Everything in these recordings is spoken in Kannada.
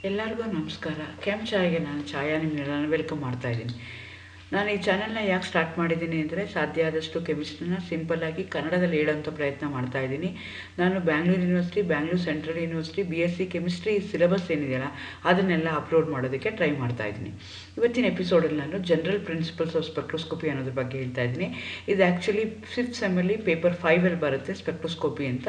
ಎಲ್ಲರಿಗೂ ನಮಸ್ಕಾರ. ಕೆಮ್ ಚಾಯ್ಗೆ ನಾನು ಛಾಯಾ ನಿಮ್ಮನ್ನೆಲ್ಲ ವೆಲ್ಕಮ್ ಮಾಡ್ತಾ ಇದ್ದೀನಿ. ನಾನು ಈ ಚಾನಲ್ನ ಯಾಕೆ ಸ್ಟಾರ್ಟ್ ಮಾಡಿದ್ದೀನಿ ಅಂದರೆ ಸಾಧ್ಯ ಆದಷ್ಟು ಕೆಮಿಸ್ಟ್ರಿನ ಸಿಂಪಲ್ಲಾಗಿ ಕನ್ನಡದಲ್ಲಿ ಹೇಳೋಂಥ ಪ್ರಯತ್ನ ಮಾಡ್ತಾ ಇದ್ದೀನಿ. ನಾನು Bangalore university, Bangalore central university BSc chemistry syllabus ಏನಿದೆಯಲ್ಲ ಅದನ್ನೆಲ್ಲ ಅಪ್ಲೋಡ್ ಮಾಡೋದಕ್ಕೆ ಟ್ರೈ ಮಾಡ್ತಾ ಇದ್ದೀನಿ. ಇವತ್ತಿನ ಎಪಿಸೋಡಲ್ಲಿ ನಾನು ಜನರಲ್ ಪ್ರಿನ್ಸಿಪಲ್ಸ್ ಆಫ್ ಸ್ಪೆಕ್ಟ್ರೋಸ್ಕೋಪಿ ಅನ್ನೋದ್ರ ಬಗ್ಗೆ ಹೇಳ್ತಾ ಇದ್ದೀನಿ. ಇದು ಆ್ಯಕ್ಚುಲಿ 5th ಸೆಮ್ಮಲ್ಲಿ ಪೇಪರ್ 5 ಬರುತ್ತೆ ಸ್ಪೆಕ್ಟ್ರೋಸ್ಕೋಪಿ ಅಂತ.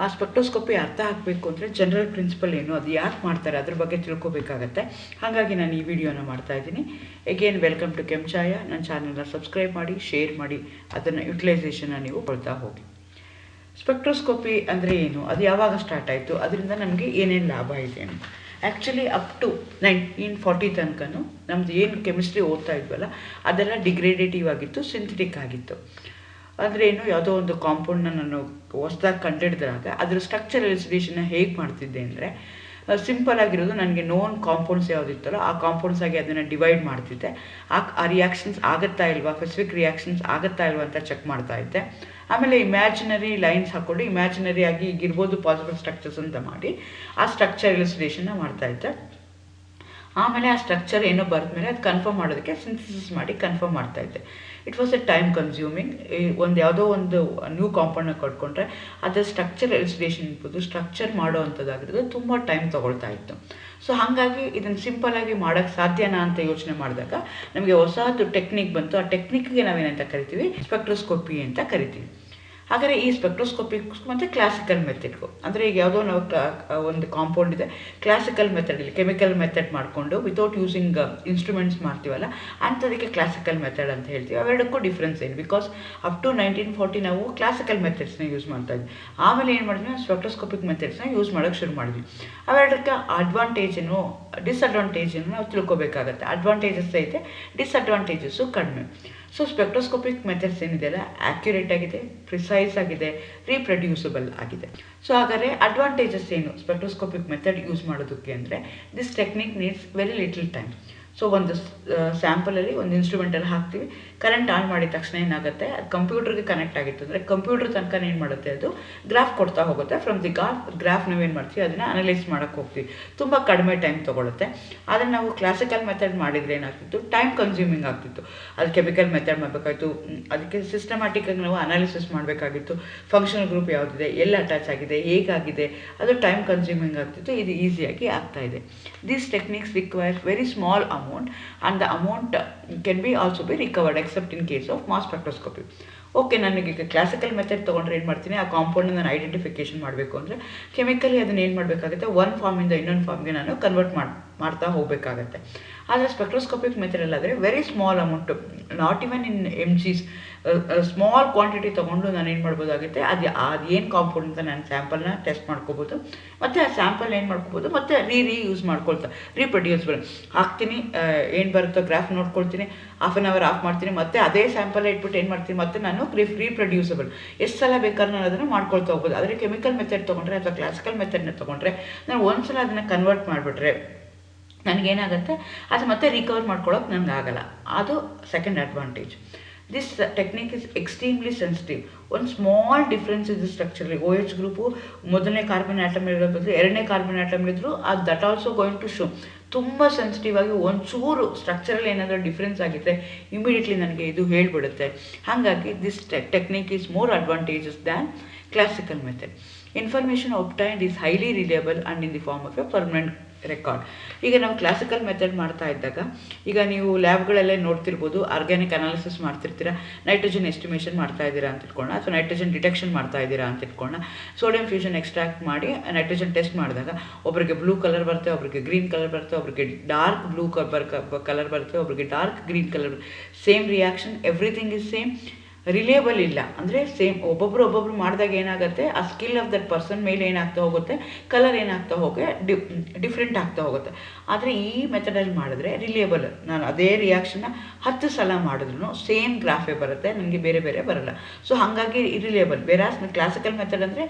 ಆ ಸ್ಪೆಕ್ಟ್ರೋಸ್ಕೋಪಿ ಅರ್ಥ ಆಗಬೇಕು ಅಂದರೆ ಜನರಲ್ ಪ್ರಿನ್ಸಿಪಲ್ ಏನು, ಅದು ಯಾಕೆ ಮಾಡ್ತಾರೆ ಅದ್ರ ಬಗ್ಗೆ ತಿಳ್ಕೊಬೇಕಾಗತ್ತೆ. ಹಾಗಾಗಿ ನಾನು ಈ ವಿಡಿಯೋನ ಮಾಡ್ತಾ ಇದ್ದೀನಿ. ಎಗೇನ್ ವೆಲ್ಕಮ್ ಟು ಕೆಮ್ ಛಾಯಾ. ನನ್ನ ಚಾನಲ್ನ ಸಬ್ಸ್ಕ್ರೈಬ್ ಮಾಡಿ, ಶೇರ್ ಮಾಡಿ, ಅದನ್ನು ಯುಟಿಲೈಸೇಷನ್ನ ನೀವು ಕೊಡ್ತಾ ಹೋಗಿ. ಸ್ಪೆಕ್ಟ್ರೋಸ್ಕೋಪಿ ಅಂದರೆ ಏನು, ಅದು ಯಾವಾಗ ಸ್ಟಾರ್ಟ್ ಆಯಿತು, ಅದರಿಂದ ನಮಗೆ ಏನೇನು ಲಾಭ ಇದೆ ಅಂತ. ಆ್ಯಕ್ಚುಲಿ ಅಪ್ ಟು 1940 ತನಕನೂ ನಮ್ಮದು ಏನು ಕೆಮಿಸ್ಟ್ರಿ ಓದ್ತಾ ಇದ್ವಲ್ಲ ಅದೆಲ್ಲ ಡಿಗ್ರೇಡೇಟಿವ್ ಆಗಿತ್ತು, ಸಿಂಥೆಟಿಕ್ ಆಗಿತ್ತು. ಅಂದರೆ ಏನು, ಯಾವುದೋ ಒಂದು ಕಾಂಪೌಂಡ್ನ ನಾನು ಹೊಸದಾಗಿ ಕಂಡುಹಿಡಿದಾಗ ಅದರ ಸ್ಟ್ರಕ್ಚರ್ ಎಲಿಸಿಡೇಷನ್ನ ಹೇಗೆ ಮಾಡ್ತಿದ್ದೆ ಅಂದರೆ ಸಿಂಪಲ್ ಆಗಿರೋದು, ನನಗೆ ನೋನ್ ಕಾಂಪೌಂಡ್ಸ್ ಯಾವುದಿತ್ತಲ್ಲ ಆ ಕಾಂಪೌಂಡ್ಸ್ ಆಗಿ ಅದನ್ನು ಡಿವೈಡ್ ಮಾಡ್ತಿದ್ದೆ. ಆ ರಿಯಾಕ್ಷನ್ಸ್ ಆಗುತ್ತಾ ಇಲ್ವಾ, ಸ್ಪೆಸಿಫಿಕ್ ರಿಯಾಕ್ಷನ್ಸ್ ಆಗುತ್ತಾ ಇಲ್ವಾ ಅಂತ ಚೆಕ್ ಮಾಡ್ತಾ ಇದ್ದೆ. ಆಮೇಲೆ ಇಮ್ಯಾಜಿನರಿ ಲೈನ್ಸ್ ಹಾಕ್ಕೊಂಡು ಇಮ್ಯಾಜಿನರಿ ಆಗಿ ಈಗಿರ್ಬೋದು ಪಾಸಿಬಲ್ ಸ್ಟ್ರಕ್ಚರ್ಸ್ ಅಂತ ಮಾಡಿ ಆ ಸ್ಟ್ರಕ್ಚರ್ ಎಲಿಸಿಡೇಷನ್ನ ಮಾಡ್ತಾಯಿದ್ದೆ. ಆಮೇಲೆ ಆ ಸ್ಟ್ರಕ್ಚರ್ ಏನೋ ಬರೆದ್ಮೇಲೆ ಅದು ಕನ್ಫರ್ಮ್ ಮಾಡೋದಕ್ಕೆ ಸಿಂಥಸಿಸ್ ಮಾಡಿ ಕನ್ಫರ್ಮ್ ಮಾಡ್ತಾಯಿದ್ದೆ. It was A time consuming. ಯಾವುದೋ ಒಂದು ನ್ಯೂ ಕಾಂಪೌಂಡ್ನ ಕಟ್ಕೊಂಡ್ರೆ ಅದರ ಸ್ಟ್ರಕ್ಚರ್ ಎಲಿಸಿಡೇಷನ್ ಇರ್ಬೋದು, ಸ್ಟ್ರಕ್ಚರ್ ಮಾಡೋ ಅಂಥದ್ದಾಗಿರೋದು ತುಂಬ ಟೈಮ್ ತೊಗೊಳ್ತಾ ಇತ್ತು. ಸೊ ಹಾಗಾಗಿ ಇದನ್ನು ಸಿಂಪಲ್ಲಾಗಿ ಮಾಡೋಕ್ಕೆ ಸಾಧ್ಯನಾ ಅಂತ ಯೋಚನೆ ಮಾಡಿದಾಗ ನಮಗೆ ಹೊಸದು ಟೆಕ್ನಿಕ್ ಬಂತು. ಆ ಟೆಕ್ನಿಕ್ಗೆ ನಾವೇನಂತ ಕರಿತೀವಿ, ಸ್ಪೆಕ್ಟ್ರೋಸ್ಕೋಪಿ ಅಂತ ಕರಿತೀವಿ. ಹಾಗಾದರೆ ಈ ಸ್ಪೆಕ್ಟ್ರೋಸ್ಕೋಪಿಕ್ ಮತ್ತು ಕ್ಲಾಸಿಕಲ್ ಮೆಥಡ್ಗೂ, ಅಂದರೆ ಈಗ ಯಾವುದೋ ನಾವು ಒಂದು ಕಾಂಪೌಂಡ್ ಇದೆ, ಕ್ಲಾಸಿಕಲ್ ಮೆಥಡಲ್ಲಿ ಕೆಮಿಕಲ್ ಮೆಥಡ್ ಮಾಡಿಕೊಂಡು ವಿತೌಟ್ ಯೂಸಿಂಗ್ ಇನ್ಸ್ಟ್ರೂಮೆಂಟ್ಸ್ ಮಾಡ್ತೀವಲ್ಲ ಅಂಥದಕ್ಕೆ ಕ್ಲಾಸಿಕಲ್ ಮೆಥಡ್ ಅಂತ ಹೇಳ್ತೀವಿ. ಅವೆರಡಕ್ಕೂ ಡಿಫ್ರೆನ್ಸ್ ಏನು, ಬಿಕಾಸ್ ಅಪ್ ಟು 1940 ನಾವು ಕ್ಲಾಸಿಕಲ್ ಮೆಥಡ್ಸ್ನ ಯೂಸ್ ಮಾಡ್ತಾ ಇದ್ವಿ. ಆಮೇಲೆ ಏನು ಮಾಡಿದ್ವಿ, ಸ್ಪೆಕ್ಟ್ರೋಸ್ಕೋಪಿಕ್ ಮೆಥಡ್ಸ್ನ ಯೂಸ್ ಮಾಡೋಕ್ಕೆ ಶುರು ಮಾಡಿದ್ವಿ. ಅವೆರಡಕ್ಕೆ ಅಡ್ವಾಂಟೇಜನ್ನು ಡಿಸ್ಅಡ್ವಾಂಟೇಜನ್ನು ನಾವು ತಿಳ್ಕೊಬೇಕಾಗತ್ತೆ. ಅಡ್ವಾಂಟೇಜಸ್ ಐತೆ, ಡಿಸ್ಅಡ್ವಾಂಟೇಜಸ್ಸು ಕಡಿಮೆ. ಸೊ ಸ್ಪೆಕ್ಟ್ರೋಸ್ಕೋಪಿಕ್ ಮೆಥಡ್ಸ್ ಏನಿದೆಯಲ್ಲ ಆ್ಯಕ್ಯುರೇಟ್ ಆಗಿದೆ, ಪ್ರಿಸೈಸ್ ಆಗಿದೆ, ರೀಪ್ರೊಡ್ಯೂಸಬಲ್ ಆಗಿದೆ. ಸೊ ಹಾಗಾದರೆ ಅಡ್ವಾಂಟೇಜಸ್ ಏನು ಸ್ಪೆಕ್ಟ್ರೋಸ್ಕೋಪಿಕ್ ಮೆಥಡ್ ಯೂಸ್ ಮಾಡೋದಕ್ಕೆ ಅಂದರೆ, this technique needs very little time. So ಒಂದು ಸ್ಯಾಂಪಲಲ್ಲಿ ಒಂದು ಇನ್ಸ್ಟ್ರೂಮೆಂಟಲ್ಲಿ ಹಾಕ್ತೀವಿ, ಕರೆಂಟ್ ಆನ್ ಮಾಡಿದ ತಕ್ಷಣ ಏನಾಗುತ್ತೆ, ಅದು ಕಂಪ್ಯೂಟರ್ಗೆ ಕನೆಕ್ಟ್ ಆಗಿತ್ತು ಅಂದರೆ ಕಂಪ್ಯೂಟರ್ ತನಕ ಏನು ಮಾಡುತ್ತೆ, ಅದು ಗ್ರಾಫ್ ಕೊಡ್ತಾ ಹೋಗುತ್ತೆ. ಫ್ರಮ್ ದಿ ಗ್ರಾಫ್ ನಾವೇನು ಮಾಡ್ತೀವಿ, ಅದನ್ನು ಅನಲೈಸ್ ಮಾಡೋಕ್ಕೆ ಹೋಗ್ತೀವಿ. ತುಂಬ ಕಡಿಮೆ ಟೈಮ್ ತೊಗೊಳುತ್ತೆ. ಆದರೆ ನಾವು ಕ್ಲಾಸಿಕಲ್ ಮೆಥಡ್ ಮಾಡಿದರೆ ಏನಾಗ್ತಿತ್ತು, ಟೈಮ್ ಕನ್ಸ್ಯೂಮಿಂಗ್ ಆಗ್ತಿತ್ತು. ಅದು ಕೆಮಿಕಲ್ ಮೆಥಡ್ ಮಾಡಬೇಕಾಯ್ತು, ಅದಕ್ಕೆ ಸಿಸ್ಟಮ್ಯಾಟಿಕ್ಕಾಗಿ ನಾವು ಅನಾಲಿಸಿಸ್ ಮಾಡಬೇಕಾಗಿತ್ತು. ಫಂಕ್ಷನಲ್ ಗ್ರೂಪ್ ಯಾವುದಿದೆ, ಎಲ್ಲಿ ಅಟ್ಯಾಚ್ ಆಗಿದೆ, ಹೇಗಾಗಿದೆ, ಅದು ಟೈಮ್ ಕನ್ಸ್ಯೂಮಿಂಗ್ ಆಗ್ತಿತ್ತು. ಇದು ಈಸಿಯಾಗಿ ಆಗ್ತಾಯಿದೆ. These techniques require very small amount and the amount can be also be recovered except in case of mass spectroscopy. Okay, ನನಗೆ ಕ್ಲಾಸಿಕಲ್ ಮೆಥಡ್ ತೊಗೊಂಡ್ರೆ ಏನು ಮಾಡ್ತೀನಿ, ಆ ಕಾಂಪೌಂಡನ್ನು ನಾನು ಐಡೆಂಟಿಫಿಕೇಷನ್ ಮಾಡಬೇಕು ಅಂದರೆ ಕೆಮಿಕಲಿ ಅದನ್ನು ಏನು ಮಾಡಬೇಕಾಗುತ್ತೆ, ಒಂದು ಫಾರ್ಮಿಂದ ಇನ್ನೊಂದು ಫಾರ್ಮ್ಗೆ ನಾನು ಕನ್ವರ್ಟ್ ಮಾಡ್ತಾ ಹೋಗಬೇಕಾಗತ್ತೆ. ಆದರೆ ಸ್ಪೆಕ್ಟ್ರೋಸ್ಕೋಪಿಕ್ ಮೆಥಡಲ್ಲಾದರೆ very small amount, not even in MGs, small quantity ತೊಗೊಂಡು ನಾನು ಏನು ಮಾಡ್ಬೋದಾಗುತ್ತೆ, ಅದು ಏನು ಕಾಂಪೌಂಡ್ ಅಂತ ನಾನು ಸ್ಯಾಂಪಲ್ನ ಟೆಸ್ಟ್ ಮಾಡ್ಕೋಬೋದು. ಮತ್ತು ಆ ಸ್ಯಾಂಪಲ್ ಏನು ಮಾಡ್ಕೋಬೋದು, ಮತ್ತು ಯೂಸ್ ಮಾಡ್ಕೊಳ್ತಾ ರೀಪ್ರೊಡ್ಯೂಸಬಲ್ ಹಾಕ್ತೀನಿ, ಏನು ಬರುತ್ತೋ ಗ್ರಾಫ್ ನೋಡ್ಕೊಳ್ತೀನಿ, ಹಾಫ್ ಆನ್ ಅವರ್ ಆಫ್ ಮಾಡ್ತೀನಿ, ಮತ್ತು ಅದೇ ಸ್ಯಾಂಪಲ್ ಇಟ್ಬಿಟ್ಟು ಏನು ಮಾಡ್ತೀನಿ, ಮತ್ತು ನಾನು ರೀಪ್ರೊಡ್ಯೂಸಬಲ್ ಎಷ್ಟು ಸಲ ಬೇಕಾದ್ರೂ ನಾನು ಅದನ್ನು ಮಾಡ್ಕೊಳ್ತಾ ಹೋಗ್ಬೋದು. ಆದರೆ ಕೆಮಿಕಲ್ ಮೆಥಡ್ ತೊಗೊಂಡ್ರೆ ಅಥವಾ ಕ್ಲಾಸಿಕಲ್ ಮೆಥಡ್ನ ತೊಗೊಂಡ್ರೆ ನಾನು ಒಂದು ಸಲ ಅದನ್ನು ಕನ್ವರ್ಟ್ ಮಾಡಿಬಿಟ್ರೆ ನನಗೇನಾಗುತ್ತೆ, ಅದು ಮತ್ತೆ ರಿಕವರ್ ಮಾಡ್ಕೊಳ್ಳೋಕೆ ನನಗೆ ಆಗಲ್ಲ. ಅದು second advantage. This technique is extremely sensitive. ಒಂದು ಸ್ಮಾಲ್ ಡಿಫ್ರೆನ್ಸ್ ಇದೆ ಸ್ಟ್ರಕ್ಚರ್ಲಿ. OH ಗ್ರೂಪು ಮೊದಲನೇ ಕಾರ್ಬನ್ ಆಟಮ್ ಇರೋ ಬದಲು ಎರಡನೇ ಕಾರ್ಬನ್ ಆಟಮ್ ಇದ್ದರೂ ಅದು that also going to show. ತುಂಬ ಸೆನ್ಸಿಟಿವ್ ಆಗಿ ಒಂಚೂರು ಸ್ಟ್ರಕ್ಚರಲ್ಲಿ ಏನಾದರೂ ಡಿಫ್ರೆನ್ಸ್ ಆಗಿದ್ದರೆ ಇಮಿಡಿಯೇಟ್ಲಿ ನನಗೆ ಇದು ಹೇಳಿಬಿಡುತ್ತೆ. ಹಾಗಾಗಿ this technique is more advantages than classical method. Information obtained is highly reliable and in the form of a permanent record. ಈಗ ನಾವು ಕ್ಲಾಸಿಕಲ್ ಮೆಥಡ್ ಮಾಡ್ತಾ ಇದ್ದಾಗ, ಈಗ ನೀವು ಲ್ಯಾಬ್ಗಳಲ್ಲೇ ನೋಡ್ತಿರ್ಬೋದು, ಆರ್ಗ್ಯಾನಿಕ್ ಅನಾಲಿಸಿಸ್ ಮಾಡ್ತಿರ್ತೀರ, ನೈಟ್ರೋಜನ್ ಎಸ್ಟಿಮೇಷನ್ ಮಾಡ್ತಾ ಇದ್ದೀರಾ ಅಂತ ಇಟ್ಕೊಳ್ಳೋಣ, ಅಥವಾ ನೈಟ್ರೋಜನ್ ಡಿಟೆಕ್ಷನ್ ಮಾಡ್ತಾ ಇದ್ದೀರಾ ಅಂತ ಇಟ್ಕೊಳ್ಳೋಣ. ಸೋಡಿಯಂ ಫ್ಯೂಷನ್ ಎಕ್ಸ್ಟ್ರಾಕ್ಟ್ ಮಾಡಿ ನೈಟ್ರೋಜನ್ ಟೆಸ್ಟ್ ಮಾಡಿದಾಗ ಒಬ್ಬರಿಗೆ ಬ್ಲೂ ಕಲರ್ ಬರುತ್ತೆ, ಒಬ್ಬರಿಗೆ ಗ್ರೀನ್ ಕಲರ್ ಬರುತ್ತೆ, ಒಬ್ಬರಿಗೆ ಡಾರ್ಕ್ ಬ್ಲೂ ಕಲರ್ ಬರುತ್ತೆ, ಒಬ್ಬರಿಗೆ dark green colour. Same reaction, everything is same, reliable ಇಲ್ಲ. ಅಂದರೆ ಸೇಮ್ ಒಬ್ಬೊಬ್ರು ಮಾಡಿದಾಗ ಏನಾಗುತ್ತೆ, ಆ ಸ್ಕಿಲ್ ಆಫ್ ದಟ್ ಪರ್ಸನ್ ಮೇಲೆ ಏನಾಗ್ತಾ ಹೋಗುತ್ತೆ, ಕಲರ್ ಏನಾಗ್ತಾ ಹೋಗಿ ಡಿಫ್ರೆಂಟ್ ಆಗ್ತಾ ಹೋಗುತ್ತೆ. ಆದರೆ ಈ ಮೆಥಡಲ್ಲಿ ಮಾಡಿದ್ರೆ ರಿಲೇಬಲ್, ನಾನು ಅದೇ ರಿಯಾಕ್ಷನ್ನ 10 ಸಲ ಮಾಡಿದ್ರು ಸೇಮ್ ಗ್ರಾಫೇ ಬರುತ್ತೆ, ನನಗೆ ಬೇರೆ ಬೇರೆ ಬರಲ್ಲ. ಸೊ ಹಾಗಾಗಿ ಇರಿಲೇಬಲ್. ಬೇರಾಸ್ ಕ್ಲಾಸಿಕಲ್ ಮೆಥಡ್ ಅಂದರೆ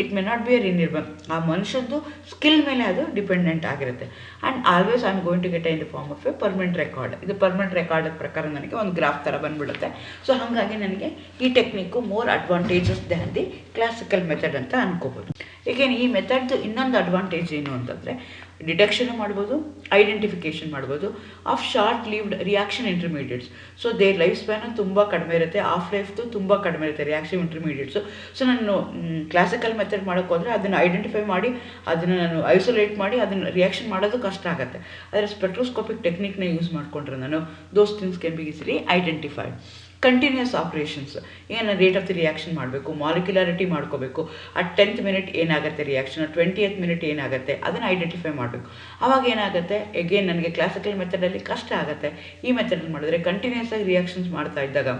it may not be a reliable, ಆ ಮನುಷ್ಯಂದು ಸ್ಕಿಲ್ ಮೇಲೆ ಅದು ಡಿಪೆಂಡೆಂಟ್ ಆಗಿರುತ್ತೆ. And always I am going to get in the form of a permanent record. ಇದು ಪರ್ಮನೆಂಟ್ ರೆಕಾರ್ಡ್ ಪ್ರಕಾರ ನನಗೆ ಒಂದು ಗ್ರಾಫ್ ಥರ ಬಂದುಬಿಡುತ್ತೆ. ಸೊ ಹಾಗಾಗಿ ನನಗೆ ಈ technique more advantages than the classical method ಅಂತ ಅನ್ಕೋಬೋದು. ಈಗೇನು ಈ ಮೆಥಡ್ದು ಇನ್ನೊಂದು ಅಡ್ವಾಂಟೇಜ್ ಏನು ಅಂತಂದರೆ ಡಿಟೆಕ್ಷನ್ ಮಾಡ್ಬೋದು, ಐಡೆಂಟಿಫಿಕೇಷನ್ ಮಾಡ್ಬೋದು of short lived reaction intermediates. So their life span ತುಂಬ ಕಡಿಮೆ ಇರುತ್ತೆ, ಆಫ್ ಲೈಫ್ದು ತುಂಬ ಕಡಿಮೆ ಇರುತ್ತೆ ರಿಯಾಕ್ಷನ್ ಇಂಟರ್ಮೀಡಿಯೇಟ್ಸು. ಸೊ ನಾನು ಕ್ಲಾಸಿಕಲ್ ಮೆಥಡ್ ಮಾಡೋಕ್ಕೆ ಹೋದರೆ ಅದನ್ನು ಐಡೆಂಟಿಫೈ ಮಾಡಿ ಅದನ್ನು ನಾನು ಐಸೋಲೇಟ್ ಮಾಡಿ ಅದನ್ನು ರಿಯಾಕ್ಷನ್ ಮಾಡೋದು ಕಷ್ಟ ಆಗುತ್ತೆ. ಆದರೆ ಸ್ಪೆಕ್ಟ್ರೋಸ್ಕೋಪಿಕ್ ಟೆಕ್ನಿಕ್ನ ಯೂಸ್ ಮಾಡಿಕೊಂಡ್ರೆ ನಾನು those things can be easily identified. Continuous operations, ಏನು ರೇಟ್ ಆಫ್ ದಿ ರಿಯಾಕ್ಷನ್ ಮಾಡಬೇಕು, ಮಾಲಿಕ್ಯುಲಾರಿಟಿ ಮಾಡ್ಕೋಬೇಕು, ಅಟ್ 10th ಮಿನಿಟ್ ಏನಾಗುತ್ತೆ ರಿಯಾಕ್ಷನ್, 20th ಮಿನಿಟ್ ಏನಾಗುತ್ತೆ ಅದನ್ನು ಐಡೆಂಟಿಫೈ ಮಾಡಬೇಕು. ಆವಾಗ ಏನಾಗುತ್ತೆ, ಎಗೇನ್ ನನಗೆ ಕ್ಲಾಸಿಕಲ್ ಮೆಥಡಲ್ಲಿ ಕಷ್ಟ ಆಗುತ್ತೆ. ಈ ಮೆಥಡಲ್ಲಿ ಮಾಡಿದ್ರೆ ಕಂಟಿನ್ಯೂಸ್ ಆಗಿ ರಿಯಾಕ್ಷನ್ಸ್ ಮಾಡ್ತಾ ಇದ್ದಾಗ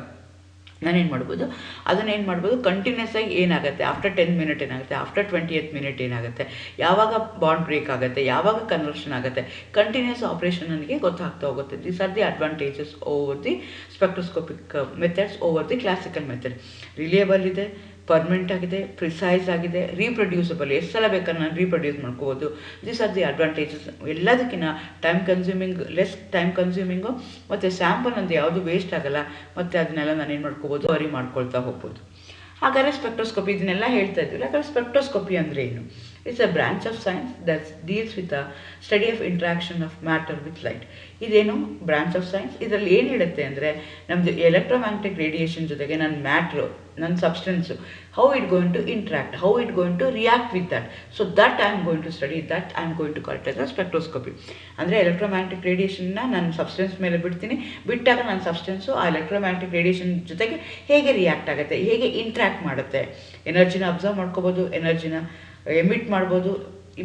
ನಾನೇನು ಮಾಡ್ಬೋದು, ಅದನ್ನೇನು ಮಾಡ್ಬೋದು, ಕಂಟಿನ್ಯೂಸ್ ಆಗಿ ಏನಾಗುತ್ತೆ, ಆಫ್ಟರ್ 10 ಮಿನಿಟ್ ಏನಾಗುತ್ತೆ, ಆಫ್ಟರ್ 20th ಮಿನಿಟ್ ಏನಾಗುತ್ತೆ, ಯಾವಾಗ ಬಾಂಡ್ ಬ್ರೇಕ್ ಆಗುತ್ತೆ, ಯಾವಾಗ ಕನ್ವರ್ಷನ್ ಆಗುತ್ತೆ, ಕಂಟಿನ್ಯೂಸ್ ಆಪ್ರೇಷನ್ ನನಗೆ ಗೊತ್ತಾಗ್ತಾ ಹೋಗುತ್ತೆ. These are the advantages over the spectroscopic methods over the classical method. Reliable ಇದೆ, ಪರ್ಮನೆಂಟ್ ಆಗಿದೆ, ಪ್ರಿಸೈಸ್ ಆಗಿದೆ, ರೀಪ್ರೊಡ್ಯೂಸಬಲ್, ಎಷ್ಟು ಸಲ ಬೇಕಾದ್ರೆ ನಾನು ರೀಪ್ರೊಡ್ಯೂಸ್ ಮಾಡ್ಕೋಬೋದು. These are the advantages. ಎಲ್ಲದಕ್ಕಿಂತ time consuming, less time consuming, ಮತ್ತು ಸ್ಯಾಂಪಲ್ ನಂದು ಯಾವುದು ವೇಸ್ಟ್ ಆಗಲ್ಲ, ಮತ್ತು ಅದನ್ನೆಲ್ಲ ನಾನು ಏನು ಮಾಡ್ಕೋಬೋದು, ವರಿ ಮಾಡ್ಕೊಳ್ತಾ ಹೋಗ್ಬೋದು. ಹಾಗಾದರೆ ಸ್ಪೆಕ್ಟ್ರೋಸ್ಕೋಪಿ ಇದನ್ನೆಲ್ಲ ಹೇಳ್ತಾ ಇದ್ವಿ. ಹಾಗಾದರೆ ಸ್ಪೆಕ್ಟ್ರೋಸ್ಕೋಪಿ ಅಂದರೆ ಏನು? It's a branch of science that deals with a study of interaction of matter with light. ಇದೇನು ಬ್ರಾಂಚ್ ಆಫ್ ಸೈನ್ಸ್, ಇದರಲ್ಲಿ ಏನು ಹೇಳುತ್ತೆ ಅಂದರೆ ನಮ್ಮದು ಎಲೆಕ್ಟ್ರೋಮ್ಯಾಗ್ನೆಟಿಕ್ ರೇಡಿಯೇಷನ್ ಜೊತೆಗೆ ನನ್ನ ಮ್ಯಾಟ್ರು, ನನ್ನ substance, how it going to interact, how it going to react with that. So that I am going to study, that I am going to call it as a spectroscopy. ಅಂದರೆ ಎಲೆಕ್ಟ್ರೋಮ್ಯಾಗ್ನೆಟಿಕ್ ರೇಡಿಯೇಷನ್ನ ನನ್ನ ಸಬ್ಸ್ಟೆನ್ಸ್ ಮೇಲೆ ಬಿಡ್ತೀನಿ, ಬಿಟ್ಟಾಗ ನನ್ನ ಸಬ್ಸ್ಟೆನ್ಸು ಆ ಎಲೆಕ್ಟ್ರೋಮ್ಯಾಗ್ನೆಟಿಕ್ ರೇಡಿಯೇಷನ್ ಜೊತೆಗೆ ಹೇಗೆ ರಿಯಾಕ್ಟ್ ಆಗುತ್ತೆ, ಹೇಗೆ ಇಂಟ್ರಾಕ್ಟ್ ಮಾಡುತ್ತೆ, ಎನರ್ಜಿನ ಅಬ್ಸರ್ವ್ ಮಾಡ್ಕೋಬೋದು, ಎನರ್ಜಿನ ಎಮಿಟ್ ಮಾಡ್ಬೋದು,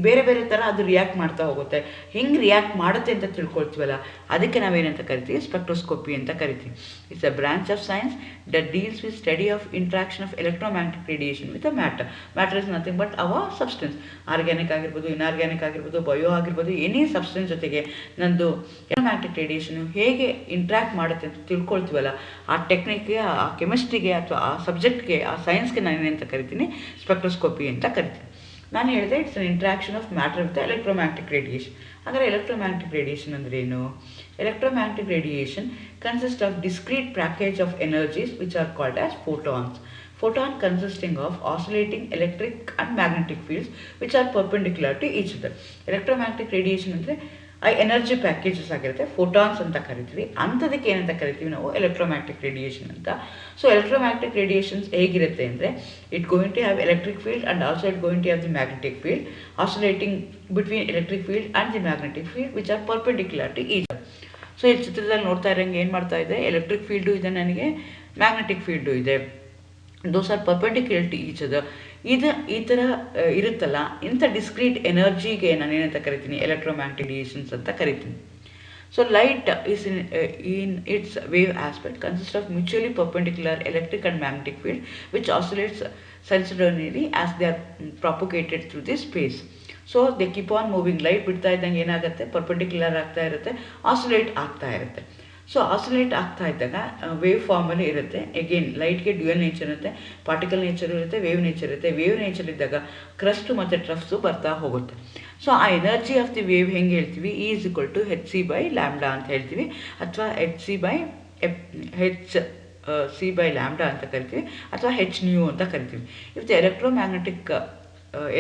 ಬೇರೆ ಬೇರೆ ಥರ ಅದು ರಿಯಾಕ್ಟ್ ಮಾಡ್ತಾ ಹೋಗುತ್ತೆ. ಹೆಂಗೆ ರಿಯಾಕ್ಟ್ ಮಾಡುತ್ತೆ ಅಂತ ತಿಳ್ಕೊಳ್ತೀವಲ್ಲ, ಅದಕ್ಕೆ ನಾವೇನಂತ ಕರಿತೀವಿ, ಸ್ಪೆಕ್ಟ್ರೋಸ್ಕೋಪಿ ಅಂತ ಕರಿತೀವಿ. It's a branch of science that deals with study of interaction of electromagnetic radiation with a matter. Matter is nothing but hour substance. Organic ಆಗಿರ್ಬೋದು, ಇನ್ಆರ್ಗ್ಯಾನಿಕ್ ಆಗಿರ್ಬೋದು, ಬಯೋ ಆಗಿರ್ಬೋದು, ಎನಿ ಸಬ್ಸ್ಟೆನ್ಸ್ ಜೊತೆಗೆ ನಂದು ಎಲೆಕ್ಟ್ರೋಮ್ಯಾಗ್ನೆಟಿಕ್ ರೇಡಿಯೇಷನು ಹೇಗೆ ಇಂಟ್ರಾಕ್ಟ್ ಮಾಡುತ್ತೆ ಅಂತ ತಿಳ್ಕೊಳ್ತೀವಲ್ಲ, ಆ ಟೆಕ್ನಿಕ್ಗೆ, ಆ ಕೆಮಿಸ್ಟ್ರಿಗೆ ಅಥವಾ ಆ ಸಬ್ಜೆಕ್ಟ್ಗೆ, ಆ ಸೈನ್ಸ್ಗೆ ನಾನೇನಂತ ಕರಿತೀನಿ, ಸ್ಪೆಕ್ಟ್ರೋಸ್ಕೋಪಿ ಅಂತ ಕರಿತೀನಿ. ನಾನು ಹೇಳಿದೆ it's an interaction of matter with electromagnetic radiation. ಹಾಗಾದರೆ ಎಲೆಕ್ಟ್ರೋಮ್ಯಾಗ್ನೆಟಿಕ್ ರೇಡಿಯೇಷನ್ ಅಂದರೆ ಏನು? Electromagnetic radiation consist of discrete package of energies which are called as photons. Photon consisting of oscillating electric and magnetic fields which are perpendicular to each other. Electromagnetic radiation ಅಂದರೆ ಎನರ್ಜಿ ಪ್ಯಾಕೇಜಸ್ ಆಗಿರುತ್ತೆ, ಫೋಟಾನ್ಸ್ ಅಂತ ಕರಿತೀವಿ. ಅಂಥದಕ್ಕೆ ಏನಂತ ಕರಿತೀವಿ ನಾವು, ಎಲೆಕ್ಟ್ರೋಮ್ಯಾಗ್ನೆಟಿಕ್ ರೇಡಿಯೇಷನ್ ಅಂತ. ಸೊ ಎಲೆಕ್ಟ್ರೋಮ್ಯಾಗ್ನೆಟಿಕ್ ರೇಡಿಯೇಷನ್ಸ್ ಹೇಗಿರುತ್ತೆ ಅಂದರೆ, it going to have electric field and also it going to have the magnetic field oscillating between electric field and the magnetic field which are perpendicular to each other. So ಈ ಚಿತ್ರದಲ್ಲಿ ನೋಡ್ತಾ ಇರೋಂಗೆ ಏನು ಮಾಡ್ತಾ ಇದೆ, ಎಲೆಕ್ಟ್ರಿಕ್ ಫೀಲ್ಡು ಇದೆ, ನನಗೆ ಮ್ಯಾಗ್ನೆಟಿಕ್ ಫೀಲ್ಡು ಇದೆ. Those are perpendicular to each other. ಇದು ಈ ಥರ ಇರುತ್ತಲ್ಲ, ಇಂಥ ಡಿಸ್ಕ್ರೀಟ್ ಎನರ್ಜಿಗೆ ನಾನೇನಂತ ಕರಿತೀನಿ, ಎಲೆಕ್ಟ್ರೋಮ್ಯಾಗ್ನೆಟಿಕ್ ರೇಡಿಯೇಷನ್ಸ್ ಅಂತ ಕರಿತೀನಿ. So light is in its wave aspect consist of mutually perpendicular electric and magnetic field which oscillates sensitively as they are propagated through the space. So they keep on moving. Light ಬಿಡ್ತಾ ಇದ್ದಂಗೆ ಏನಾಗುತ್ತೆ, ಪರ್ಪೆಂಡಿಕ್ಯುಲರ್ ಆಗ್ತಾ ಇರುತ್ತೆ, ಆಸಿಲೇಟ್ ಆಗ್ತಾ ಇರುತ್ತೆ. ಸೊ ಆಸಿಲೇಟ್ ಆಗ್ತಾ ಇದ್ದಾಗ ವೇವ್ ಫಾರ್ಮಲ್ಲಿ ಇರುತ್ತೆ. ಎಗೇನ್ ಲೈಟ್ಗೆ ಡ್ಯುಯಲ್ ನೇಚರ್ ಇರುತ್ತೆ, ಪಾರ್ಟಿಕಲ್ ನೇಚರ್ ಇರುತ್ತೆ, ವೇವ್ ನೇಚರ್ ಇರುತ್ತೆ. ವೇವ್ ನೇಚರ್ ಇದ್ದಾಗ ಕ್ರಸ್ಟು ಮತ್ತು ಟ್ರಫ್ಸು ಬರ್ತಾ ಹೋಗುತ್ತೆ. ಸೊ ಆ ಎನರ್ಜಿ ಆಫ್ ದಿ ವೇವ್ ಹೆಂಗೆ ಹೇಳ್ತೀವಿ, ಈಸ್ ಈಕ್ವಲ್ ಟು hc/λ ಅಂತ ಹೇಳ್ತೀವಿ, ಅಥವಾ hc/λ ಅಂತ ಕರಿತೀವಿ, ಅಥವಾ hν ಅಂತ ಕರಿತೀವಿ. If the electromagnetic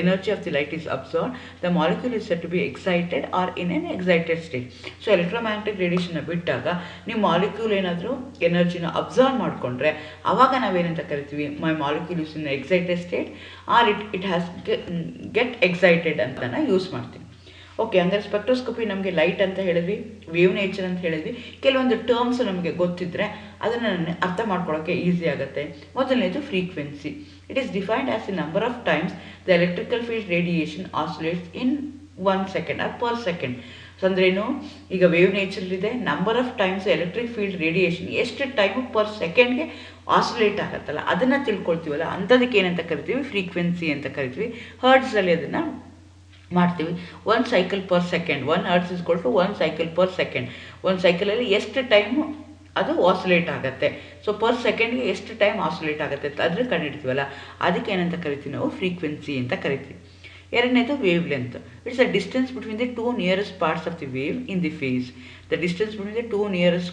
energy of the light is absorbed, the molecule is said to be excited or in an excited state. So electromagnetic radiation ಬಿಟ್ಟಾಗ ನೀವು ಮಾಲಿಕ್ಯೂಲ್ ಏನಾದರೂ ಎನರ್ಜಿನ ಅಬ್ಸರ್ವ್ ಮಾಡಿಕೊಂಡ್ರೆ ಆವಾಗ ನಾವೇನಂತ ಕರಿತೀವಿ, my molecule is in excited state or it has get excited ಅಂತ ಯೂಸ್ ಮಾಡ್ತೀವಿ. ಓಕೆ, ಅಂದರೆ ಸ್ಪೆಕ್ಟ್ರೋಸ್ಕೋಪಿ ನಮಗೆ ಲೈಟ್ ಅಂತ ಹೇಳಿದ್ವಿ, ವೇವ್ ನೇಚರ್ ಅಂತ ಹೇಳಿದ್ವಿ, ಕೆಲವೊಂದು ಟರ್ಮ್ಸ್ ನಮಗೆ ಗೊತ್ತಿದ್ದರೆ ಅದನ್ನು ಅರ್ಥ ಮಾಡ್ಕೊಳ್ಳೋಕ್ಕೆ ಈಸಿ ಆಗುತ್ತೆ. ಮೊದಲನೇದು frequency. It is defined as a number of times the electrical field radiation oscillates in 1 second or per second. So ಅಂದ್ರೇನು, ಈಗ ವೇವ್ ನೇಚರಲ್ಲಿದೆ, number of times electric field radiation ಎಷ್ಟು ಟೈಮು ಪರ್ ಸೆಕೆಂಡ್ಗೆ ಆಸಿಲೇಟ್ ಆಗುತ್ತಲ್ಲ ಅದನ್ನು ತಿಳ್ಕೊಳ್ತೀವಲ್ಲ, ಅಂಥದಕ್ಕೆ ಏನಂತ ಕರಿತೀವಿ, ಫ್ರೀಕ್ವೆನ್ಸಿ ಅಂತ ಕರಿತೀವಿ. ಹರ್ಟ್ಸಲ್ಲಿ ಅದನ್ನು ಮಾಡ್ತೀವಿ. 1 cycle per second, 1 hertz is equal to 1 cycle per second. 1 ಸೈಕಲಲ್ಲಿ ಎಷ್ಟು ಟೈಮು ಅದು ಆಸಿಲೇಟ್ ಆಗುತ್ತೆ, ಸೊ ಪರ್ ಸೆಕೆಂಡ್ಗೆ ಎಷ್ಟು ಟೈಮ್ ಆಸಿಲೇಟ್ ಆಗುತ್ತೆ ಅಂತ ಅದ್ರ ಕಂಡುಹಿಡ್ತೀವಲ್ಲ, ಅದಕ್ಕೆ ಏನಂತ ಕರಿತೀವಿ ನಾವು, ಫ್ರೀಕ್ವೆನ್ಸಿ ಅಂತ ಕರಿತೀವಿ. ಎರಡನೇದು wave length. It's a distance between the two nearest parts of the wave in the phase. The distance between the two nearest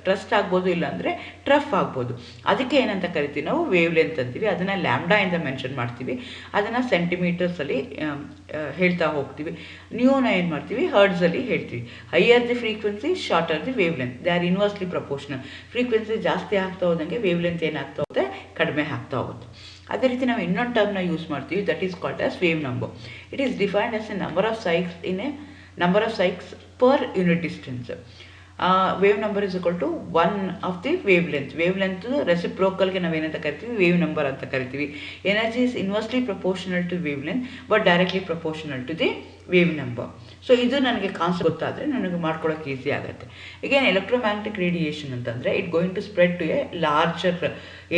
crest ಆಗ್ಬೋದು, ಇಲ್ಲಾಂದರೆ ಟ್ರಫ್ ಆಗ್ಬೋದು. ಅದಕ್ಕೆ ಏನಂತ ಕರಿತೀವಿ ನಾವು ವೇವ್ ಲೆಂತ್ ಅಂತೀವಿ. ಅದನ್ನು ಲ್ಯಾಂಬ್ಡಾ ಮೆನ್ಷನ್ ಮಾಡ್ತೀವಿ, ಅದನ್ನು ಸೆಂಟಿಮೀಟರ್ಸಲ್ಲಿ ಹೇಳ್ತಾ ಹೋಗ್ತೀವಿ. ನ್ಯೂನ ಏನು ಮಾಡ್ತೀವಿ, ಹರ್ಡ್ಸಲ್ಲಿ ಹೇಳ್ತೀವಿ. Higher the frequency, shorter the wave length. They are inversely proportional. Frequency ಜಾಸ್ತಿ ಆಗ್ತಾ ಹೋದಂಗೆ ವೇವ್ ಲೆಂತ್ ಏನಾಗ್ತಾ ಹೋಗುತ್ತೆ, ಕಡಿಮೆ ಆಗ್ತಾ ಹೋಗುತ್ತೆ. ಅದೇ ರೀತಿ ನಾವು ಇನ್ನೊಂದು ಟರ್ಮ್ನ ಯೂಸ್ ಮಾಡ್ತೀವಿ, that is called as wave number. It is defined as a number of cycles per unit distance. Wave number is equal to 1 of the wavelength. Wavelength ರೆಸಿಪ್ರೋಕಲ್ಗೆ ನಾವೇನಂತ ಕರಿತೀವಿ, ವೇವ್ ನಂಬರ್ ಅಂತ ಕರಿತೀವಿ. Energy is inversely proportional to wavelength but directly proportional to the wave number. So ಇದು ನನಗೆ ಕಾನ್ಸೆಪ್ಟ್ ಗೊತ್ತಾದರೆ ನನಗೆ ಮಾಡ್ಕೊಳ್ಳೋಕೆ ಈಸಿ ಆಗುತ್ತೆ. ಈಗೇನು ಎಲೆಕ್ಟ್ರೋಮ್ಯಾಗ್ನೆಟಿಕ್ ರೇಡಿಯೇಷನ್ ಅಂತಂದರೆ it going to spread to a larger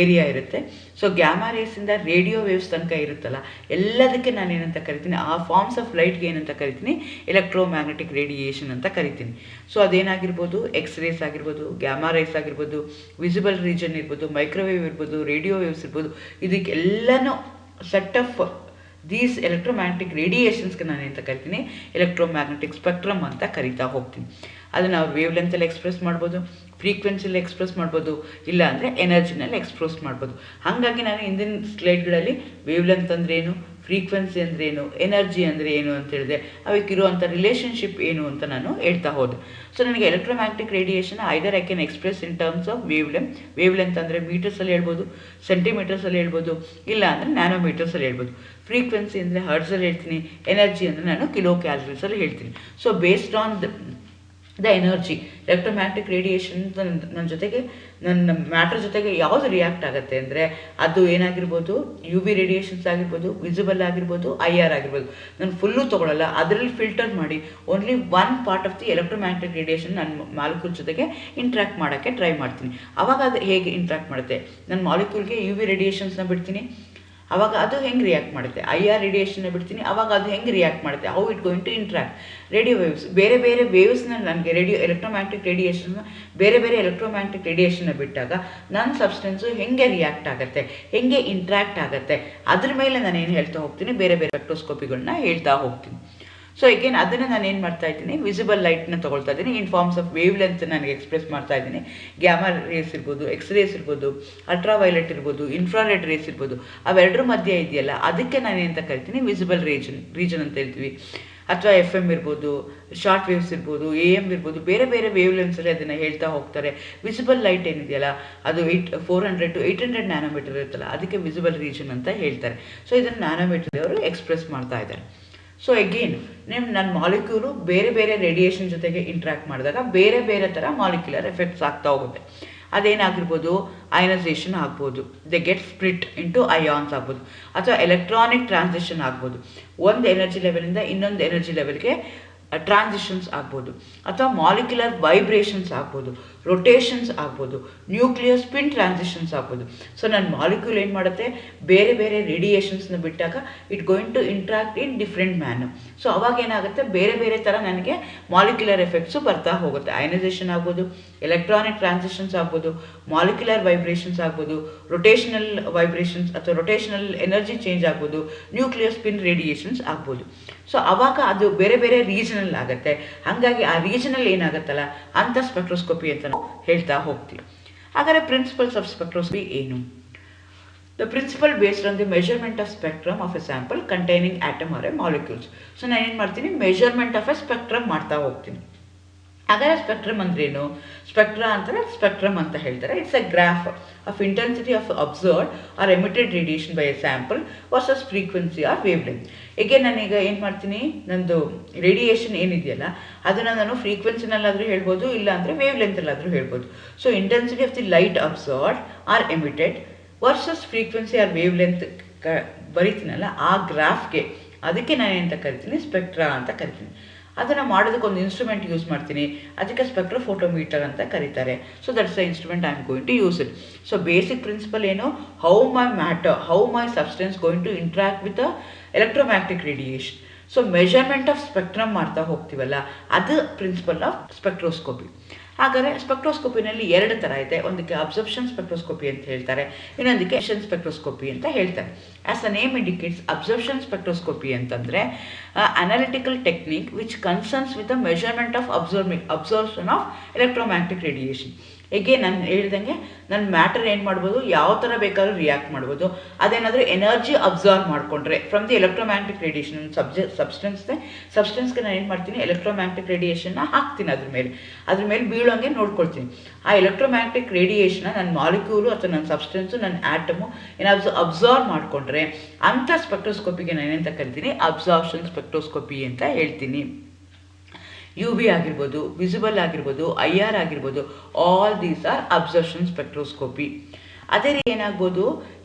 area ಇರುತ್ತೆ. ಸೊ ಗ್ಯಾಮಾ ರೇಸಿಂದ ರೇಡಿಯೋ ವೇವ್ಸ್ ತನಕ ಇರುತ್ತಲ್ಲ, ಎಲ್ಲದಕ್ಕೆ ನಾನು ಏನಂತ ಕರಿತೀನಿ, ಆ ಫಾರ್ಮ್ಸ್ ಆಫ್ ಲೈಟ್ಗೆ ಏನಂತ ಕರಿತೀನಿ, ಎಲೆಕ್ಟ್ರೋಮ್ಯಾಗ್ನೆಟಿಕ್ ರೇಡಿಯೇಷನ್ ಅಂತ ಕರಿತೀನಿ. ಸೊ ಅದೇನಾಗಿರ್ಬೋದು, ಎಕ್ಸ್ ರೇಸ್ ಆಗಿರ್ಬೋದು, ಗ್ಯಾಮಾ ರೇಸ್ ಆಗಿರ್ಬೋದು, ವಿಸಿಬಲ್ ರೀಜನ್ ಇರ್ಬೋದು, ಮೈಕ್ರೋವೇವ್ ಇರ್ಬೋದು, ರೇಡಿಯೋ ವೇವ್ಸ್ ಇರ್ಬೋದು. ಇದಕ್ಕೆಲ್ಲನೂ ಸೆಟ್ ಆಫ್ ದೀಸ್ ಎಲೆಕ್ಟ್ರೋಮ್ಯಾಗ್ನೆಟಿಕ್ ರೇಡಿಯೇಷನ್ಸ್ಗೆ ನಾನು ಎಂತ ಕರಿತೀನಿ, ಎಲೆಕ್ಟ್ರೋಮ್ಯಾಗ್ನೆಟಿಕ್ ಸ್ಪೆಕ್ಟ್ರಮ್ ಅಂತ ಕರಿತಾ ಹೋಗ್ತೀನಿ. ಅದು ನಾವು ವೇವ್ ಲೆಂತಲ್ಲಿ ಎಕ್ಸ್ಪ್ರೆಸ್ ಮಾಡ್ಬೋದು, ಫ್ರೀಕ್ವೆನ್ಸಿಯಲ್ಲಿ ಎಕ್ಸ್ಪ್ರೆಸ್ ಮಾಡ್ಬೋದು, ಇಲ್ಲ ಅಂದರೆ ಎನರ್ಜಿನಲ್ಲಿ ಎಕ್ಸ್ಪ್ರೆಸ್ ಮಾಡ್ಬೋದು. ಹಾಗಾಗಿ ನಾನು ಹಿಂದಿನ ಸ್ಲೈಡ್ಗಳಲ್ಲಿ ವೇವ್ ಲೆಂತ್ ಅಂದ್ರೇನು, ಫ್ರೀಕ್ವೆನ್ಸಿ ಅಂದ್ರೇನು, ಎನರ್ಜಿ ಅಂದರೆ ಏನು ಅಂತ ಹೇಳಿದೆ, ಅವಕ್ಕಿರುವಂಥ ರಿಲೇಷನ್ಶಿಪ್ ಏನು ಅಂತ ನಾನು ಹೇಳ್ತಾ ಹೋದೆ. ಸೊ ನನಗೆ electromagnetic radiation either I can express in terms of wave length. Wave length ಅಂದರೆ ಮೀಟರ್ಸಲ್ಲಿ ಹೇಳ್ಬೋದು, ಸೆಂಟಿಮೀಟರ್ಸಲ್ಲಿ ಹೇಳ್ಬೋದು, ಇಲ್ಲ ಅಂದರೆ ನ್ಯಾನೋಮೀಟರ್ಸಲ್ಲಿ ಹೇಳ್ಬೋದು. ಫ್ರೀಕ್ವೆನ್ಸಿ ಅಂದರೆ ಹರ್ಡ್ಸಲ್ಲಿ ಹೇಳ್ತೀನಿ, ಎನರ್ಜಿ ಅಂದರೆ ನಾನು ಕಿಲೋ ಕ್ಯಾಲರೀಸಲ್ಲಿ ಹೇಳ್ತೀನಿ. So based on the energy, electromagnetic radiation ನನ್ನ ಮ್ಯಾಟ್ರ್ ಜೊತೆಗೆ ಯಾವುದು ರಿಯಾಕ್ಟ್ ಆಗುತ್ತೆ ಅಂದರೆ ಅದು ಏನಾಗಿರ್ಬೋದು, ಯು ವಿ ರೇಡಿಯೇಷನ್ಸ್ ಆಗಿರ್ಬೋದು, ವಿಸಿಬಲ್ ಆಗಿರ್ಬೋದು, IR ಆಗಿರ್ಬೋದು. ನಾನು ಫುಲ್ಲು ತೊಗೊಳ್ಳಲ್ಲ, ಅದರಲ್ಲಿ ಫಿಲ್ಟರ್ ಮಾಡಿ only 1 part of the electromagnetic radiation ನನ್ನ ಮಾಲಿಕ್ಯೂಲ್ ಜೊತೆಗೆ ಇಂಟ್ರ್ಯಾಕ್ಟ್ ಮಾಡೋಕ್ಕೆ ಟ್ರೈ ಮಾಡ್ತೀನಿ. ಆವಾಗ ಅದು ಹೇಗೆ ಇಂಟ್ರ್ಯಾಕ್ಟ್ ಮಾಡುತ್ತೆ, ನನ್ನ ಮಾಲಿಕ್ಯೂಲ್ಗೆ ಯು ವಿ ರೇಡಿಯೇಷನ್ಸ್ನ ಬಿಡ್ತೀನಿ, ಆವಾಗ ಅದು ಹೆಂಗೆ ರಿಯಾಕ್ಟ್ ಮಾಡುತ್ತೆ, IR ರೇಡಿಯೇಷನ್ನ ಬಿಡ್ತೀನಿ, ಆವಾಗ ಅದು ಹೆಂಗೆ ರಿಯಾಕ್ಟ್ ಮಾಡುತ್ತೆ, how it going to interact. Radio waves, ಬೇರೆ ಬೇರೆ ವೇವ್ಸ್ನ ನನಗೆ ಎಲೆಕ್ಟ್ರೋಮ್ಯಾಗ್ನೆಟಿಕ್ ರೇಡಿಯೇಷನ್ನ ಬೇರೆ ಬೇರೆ ಎಲೆಕ್ಟ್ರೋಮ್ಯಾಗ್ನೆಟಿಕ್ ರೇಡಿಯೇಷನ್ನ ಬಿಟ್ಟಾಗ ನನ್ನ ಸಬ್ಸ್ಟೆನ್ಸು ಹೆಂಗೆ ರಿಯಾಕ್ಟ್ ಆಗುತ್ತೆ, ಹೆಂಗೆ ಇಂಟ್ರ್ಯಾಕ್ಟ್ ಆಗುತ್ತೆ, ಅದ್ರ ಮೇಲೆ ನಾನು ಏನು ಹೇಳ್ತಾ ಹೋಗ್ತೀನಿ, ಬೇರೆ ಬೇರೆ ಸ್ಪೆಕ್ಟ್ರೋಸ್ಕೋಪಿಗಳನ್ನ ಹೇಳ್ತಾ ಹೋಗ್ತೀನಿ. ಸೊ ಅಗೇನ್ ಅದನ್ನು ನಾನು ಏನು ಮಾಡ್ತಾ ಇದ್ದೀನಿ, ವಿಸಿಬಲ್ ಲೈಟ್ನ ತೊಗೊಳ್ತಾ ಇದ್ದೀನಿ, ಇನ್ ಫಾರ್ಮ್ಸ್ ಆಫ್ ವೇವ್ ಲೆಂತ್ ನನಗೆ ಎಕ್ಸ್ಪ್ರೆಸ್ ಮಾಡ್ತಾ ಇದ್ದೀನಿ. ಗ್ಯಾಮಾ ರೇಸ್ ಇರ್ಬೋದು, ಎಕ್ಸ್ ರೇಸ್ ಇರ್ಬೋದು, ಅಲ್ಟ್ರಾವೈಲೆಟ್ ಇರ್ಬೋದು, ಇನ್ಫ್ರಾರೆಡ್ ರೇಸ್ ಇರ್ಬೋದು, ಅವೆರಡರ ಮಧ್ಯೆ ಇದೆಯಲ್ಲ ಅದಕ್ಕೆ ನಾನು ಏನಂತ ಕರಿತೀನಿ, ವಿಸಿಬಲ್ ರೀಜನ್ ಅಂತ ಹೇಳ್ತೀವಿ. ಅಥವಾ FM ಇರ್ಬೋದು, ಶಾರ್ಟ್ ವೇವ್ಸ್ ಇರ್ಬೋದು, AM ಇರ್ಬೋದು, ಬೇರೆ ಬೇರೆ ವೇವ್ ಲೆಂತ್ಸಲ್ಲಿ ಅದನ್ನು ಹೇಳ್ತಾ ಹೋಗ್ತಾರೆ. ವಿಸಿಬಲ್ ಲೈಟ್ ಏನಿದೆಯಲ್ಲ ಅದು 400 to 800 ನ್ಯಾನೋಮೀಟರ್ ಇರುತ್ತಲ್ಲ, ಅದಕ್ಕೆ ವಿಸಿಬಲ್ ರೀಜನ್ ಅಂತ ಹೇಳ್ತಾರೆ. ಸೊ ಇದನ್ನು ನ್ಯಾನೋಮೀಟರ್ ಅವರು ಎಕ್ಸ್ಪ್ರೆಸ್ ಮಾಡ್ತಾ ಇದ್ದಾರೆ. ಸೊ ಅಗೇನ್ ನನ್ನ ಮಾಲಿಕ್ಯೂಲು ಬೇರೆ ಬೇರೆ ರೇಡಿಯೇಷನ್ ಜೊತೆಗೆ ಇಂಟ್ರ್ಯಾಕ್ಟ್ ಮಾಡಿದಾಗ ಬೇರೆ ಬೇರೆ ಥರ ಮಾಲಿಕ್ಯುಲರ್ ಎಫೆಕ್ಟ್ಸ್ ಆಗ್ತಾ ಹೋಗುತ್ತೆ. ಅದೇನಾಗಿರ್ಬೋದು, ಅಯನೈಸೇಷನ್ ಆಗ್ಬೋದು, they get split into ions ಆಗ್ಬೋದು, ಅಥವಾ ಎಲೆಕ್ಟ್ರಾನಿಕ್ ಟ್ರಾನ್ಸಿಷನ್ ಆಗ್ಬೋದು. ಒಂದು ಎನರ್ಜಿ ಲೆವೆಲಿಂದ ಇನ್ನೊಂದು ಎನರ್ಜಿ ಲೆವೆಲ್ಗೆ ಟ್ರಾನ್ಸಿಷನ್ಸ್ ಆಗ್ಬೋದು, ಅಥವಾ ಮಾಲಿಕ್ಯುಲರ್ ವೈಬ್ರೇಷನ್ಸ್ ಆಗ್ಬೋದು, ರೊಟೇಷನ್ಸ್ ಆಗ್ಬೋದು, ನ್ಯೂಕ್ಲಿಯರ್ ಸ್ಪಿನ್ ಟ್ರಾನ್ಸಿಷನ್ಸ್ ಆಗ್ಬೋದು. ಸೊ ನನ್ನ ಮಾಲಿಕ್ಯೂಲ್ ಏನು ಮಾಡುತ್ತೆ, ಬೇರೆ ಬೇರೆ ರೇಡಿಯೇಷನ್ಸ್ನ ಬಿಟ್ಟಾಗ it going to interact in different manner. So ಅವಾಗ ಏನಾಗುತ್ತೆ, ಬೇರೆ ಬೇರೆ ಥರ ನನಗೆ ಮಾಲಿಕ್ಯುಲರ್ ಎಫೆಕ್ಟ್ಸು ಬರ್ತಾ ಹೋಗುತ್ತೆ. ಅಯನೈಸೇಷನ್ ಆಗ್ಬೋದು, ಎಲೆಕ್ಟ್ರಾನಿಕ್ ಟ್ರಾನ್ಸಿಷನ್ಸ್ ಆಗ್ಬೋದು, ಮಾಲಿಕ್ಯುಲರ್ ವೈಬ್ರೇಷನ್ಸ್ ಆಗ್ಬೋದು, ರೊಟೇಷನಲ್ ವೈಬ್ರೇಷನ್ಸ್ ಅಥವಾ ರೊಟೇಷನಲ್ ಎನರ್ಜಿ ಚೇಂಜ್ ಆಗ್ಬೋದು, ನ್ಯೂಕ್ಲಿಯರ್ ಸ್ಪಿನ್ ರೇಡಿಯೇಷನ್ಸ್ ಆಗ್ಬೋದು. ಸೊ ಅವಾಗ ಅದು ಬೇರೆ ಬೇರೆ ರೀಜನಲ್ ಆಗುತ್ತೆ. ಹಾಗಾಗಿ ಆ ರೀಜನಲ್ ಏನಾಗುತ್ತಲ್ಲ ಅಂತ ಸ್ಪೆಕ್ಟ್ರೋಸ್ಕೋಪಿ ಅಂತ ನಾವು ಹೇಳ್ತಾ ಹೋಗ್ತೀವಿ. ಹಾಗಾದರೆ ಪ್ರಿನ್ಸಿಪಲ್ಸ್ ಆಫ್ ಸ್ಪೆಕ್ಟ್ರೋಸ್ಕೋಪಿ ಏನು? The principle based on the measurement of spectrum of a sample containing atom or a molecules. So ನಾನು ಏನು ಮಾಡ್ತೀನಿ, ಮೆಜರ್ಮೆಂಟ್ ಆಫ್ ಎ ಸ್ಪೆಕ್ಟ್ರಮ್ ಮಾಡ್ತಾ ಹೋಗ್ತೀನಿ. ಹಾಗಾದರೆ ಸ್ಪೆಕ್ಟ್ರಮ್ ಅಂದ್ರೇನು? ಸ್ಪೆಕ್ಟ್ರಾ ಅಂತಾರೆ, ಸ್ಪೆಕ್ಟ್ರಮ್ ಅಂತ ಹೇಳ್ತಾರೆ. It's a graph of intensity of observed or emitted radiation by a sample versus frequency or wave length. ಏಕೆ ನಾನೀಗ ಏನು ಮಾಡ್ತೀನಿ, ನಂದು ರೇಡಿಯೇಷನ್ ಏನಿದೆಯಲ್ಲ ಅದನ್ನು ನಾನು ಫ್ರೀಕ್ವೆನ್ಸಿನಲ್ಲಾದರೂ ಹೇಳ್ಬೋದು, ಇಲ್ಲ ಅಂದರೆ ವೇವ್ ಲೆಂತಲ್ಲಾದರೂ ಹೇಳ್ಬೋದು. So intensity of the light observed or emitted versus frequency or wave length ಬರಿತೀನಲ್ಲ ಆ ಗ್ರಾಫ್ಗೆ, ಅದಕ್ಕೆ ನಾನು ಏನಂತ ಕರಿತೀನಿ, ಸ್ಪೆಕ್ಟ್ರಾ ಅಂತ ಕರಿತೀನಿ. ಅದನ್ನು ಮಾಡೋದಕ್ಕೆ ಒಂದು ಇನ್ಸ್ಟ್ರೂಮೆಂಟ್ ಯೂಸ್ ಮಾಡ್ತೀನಿ, ಅದಕ್ಕೆ ಸ್ಪೆಕ್ಟ್ರೋಫೋಟೋಮೀಟರ್ ಅಂತ ಕರೀತಾರೆ. So that's the instrument I am going to use it. So basic principle ಏನು, how my substance going to interact with electromagnetic radiation. So measurement of spectrum ಮಾಡ್ತಾ ಹೋಗ್ತೀವಲ್ಲ, ಅದು ಪ್ರಿನ್ಸಿಪಲ್ ಆಫ್ ಸ್ಪೆಕ್ಟ್ರೋಸ್ಕೋಪಿ. ಹಾಗಾದರೆ ಸ್ಪೆಕ್ಟ್ರೋಸ್ಕೋಪಿನಲ್ಲಿ ಎರಡು ಥರ ಇದೆ. ಒಂದಕ್ಕೆ ಅಬ್ಸರ್ಪ್ಷನ್ ಸ್ಪೆಕ್ಟ್ರೋಸ್ಕೋಪಿ ಅಂತ ಹೇಳ್ತಾರೆ, ಇನ್ನೊಂದಕ್ಕೆ ಎಮಿಷನ್ ಸ್ಪೆಕ್ಟ್ರೋಸ್ಕೋಪಿ ಅಂತ ಹೇಳ್ತಾರೆ. As the name indicates, absorption spectroscopy ಅಂತಂದರೆ analytical technique which concerns with the measurement of absorption of electromagnetic radiation. ಹೇಗೆ ನಾನು ಹೇಳ್ದಂಗೆ ನನ್ನ ಮ್ಯಾಟರ್ ಏನು ಮಾಡ್ಬೋದು, ಯಾವ ಥರ ಬೇಕಾದ್ರೂ ರಿಯಾಕ್ಟ್ ಮಾಡ್ಬೋದು. ಅದೇನಾದರೂ ಎನರ್ಜಿ ಅಬ್ಸರ್ವ್ ಮಾಡಿಕೊಂಡ್ರೆ ಫ್ರಮ್ ದಿ ಎಲೆಕ್ಟ್ರೋಮ್ಯಾಗ್ನೆಟಿಕ್ ರೇಡಿಯೇಷನ್, ಸಬ್ಸ್ಟೆನ್ಸ್ಗೆ ನಾನು ಏನು ಮಾಡ್ತೀನಿ, ಎಲೆಕ್ಟ್ರೋಮ್ಯಾಗ್ನೆಟಿಕ್ ರೇಡಿಯೇಷನ್ನ ಹಾಕ್ತೀನಿ ಅದ್ರ ಮೇಲೆ ಬೀಳೋಂಗೆ ನೋಡ್ಕೊಳ್ತೀನಿ. ಆ ಎಲೆಕ್ಟ್ರೋಮ್ಯಾಗ್ನೆಟಿಕ್ ರೇಡಿಯೇಷನ್ನ ನನ್ನ ಮಾಲಿಕ್ಯೂಲು ಅಥವಾ ನನ್ನ ಸಬ್ಸ್ಟೆನ್ಸು, ನನ್ನ ಆಟಮು ಏನಾದರೂ ಅಬ್ಸರ್ವ್ ಮಾಡಿಕೊಂಡ್ರೆ ಅಂಥ ಸ್ಪೆಕ್ಟ್ರೋಸ್ಕೋಪಿಗೆ ನಾನು ಏನಂತ ಕರಿತೀನಿ, ಅಬ್ಸಾರ್ಪ್ಷನ್ ಸ್ಪೆಕ್ಟ್ರೋಸ್ಕೋಪಿ ಅಂತ ಹೇಳ್ತೀನಿ. UV ಆಗಿರ್ಬೋದು, ವಿಸಿಬಲ್ ಆಗಿರ್ಬೋದು, IR ಆಗಿರ್ಬೋದು, all these are absorption spectroscopy. ಅದೇ ರೀತಿ ಏನಾಗ್ಬೋದು,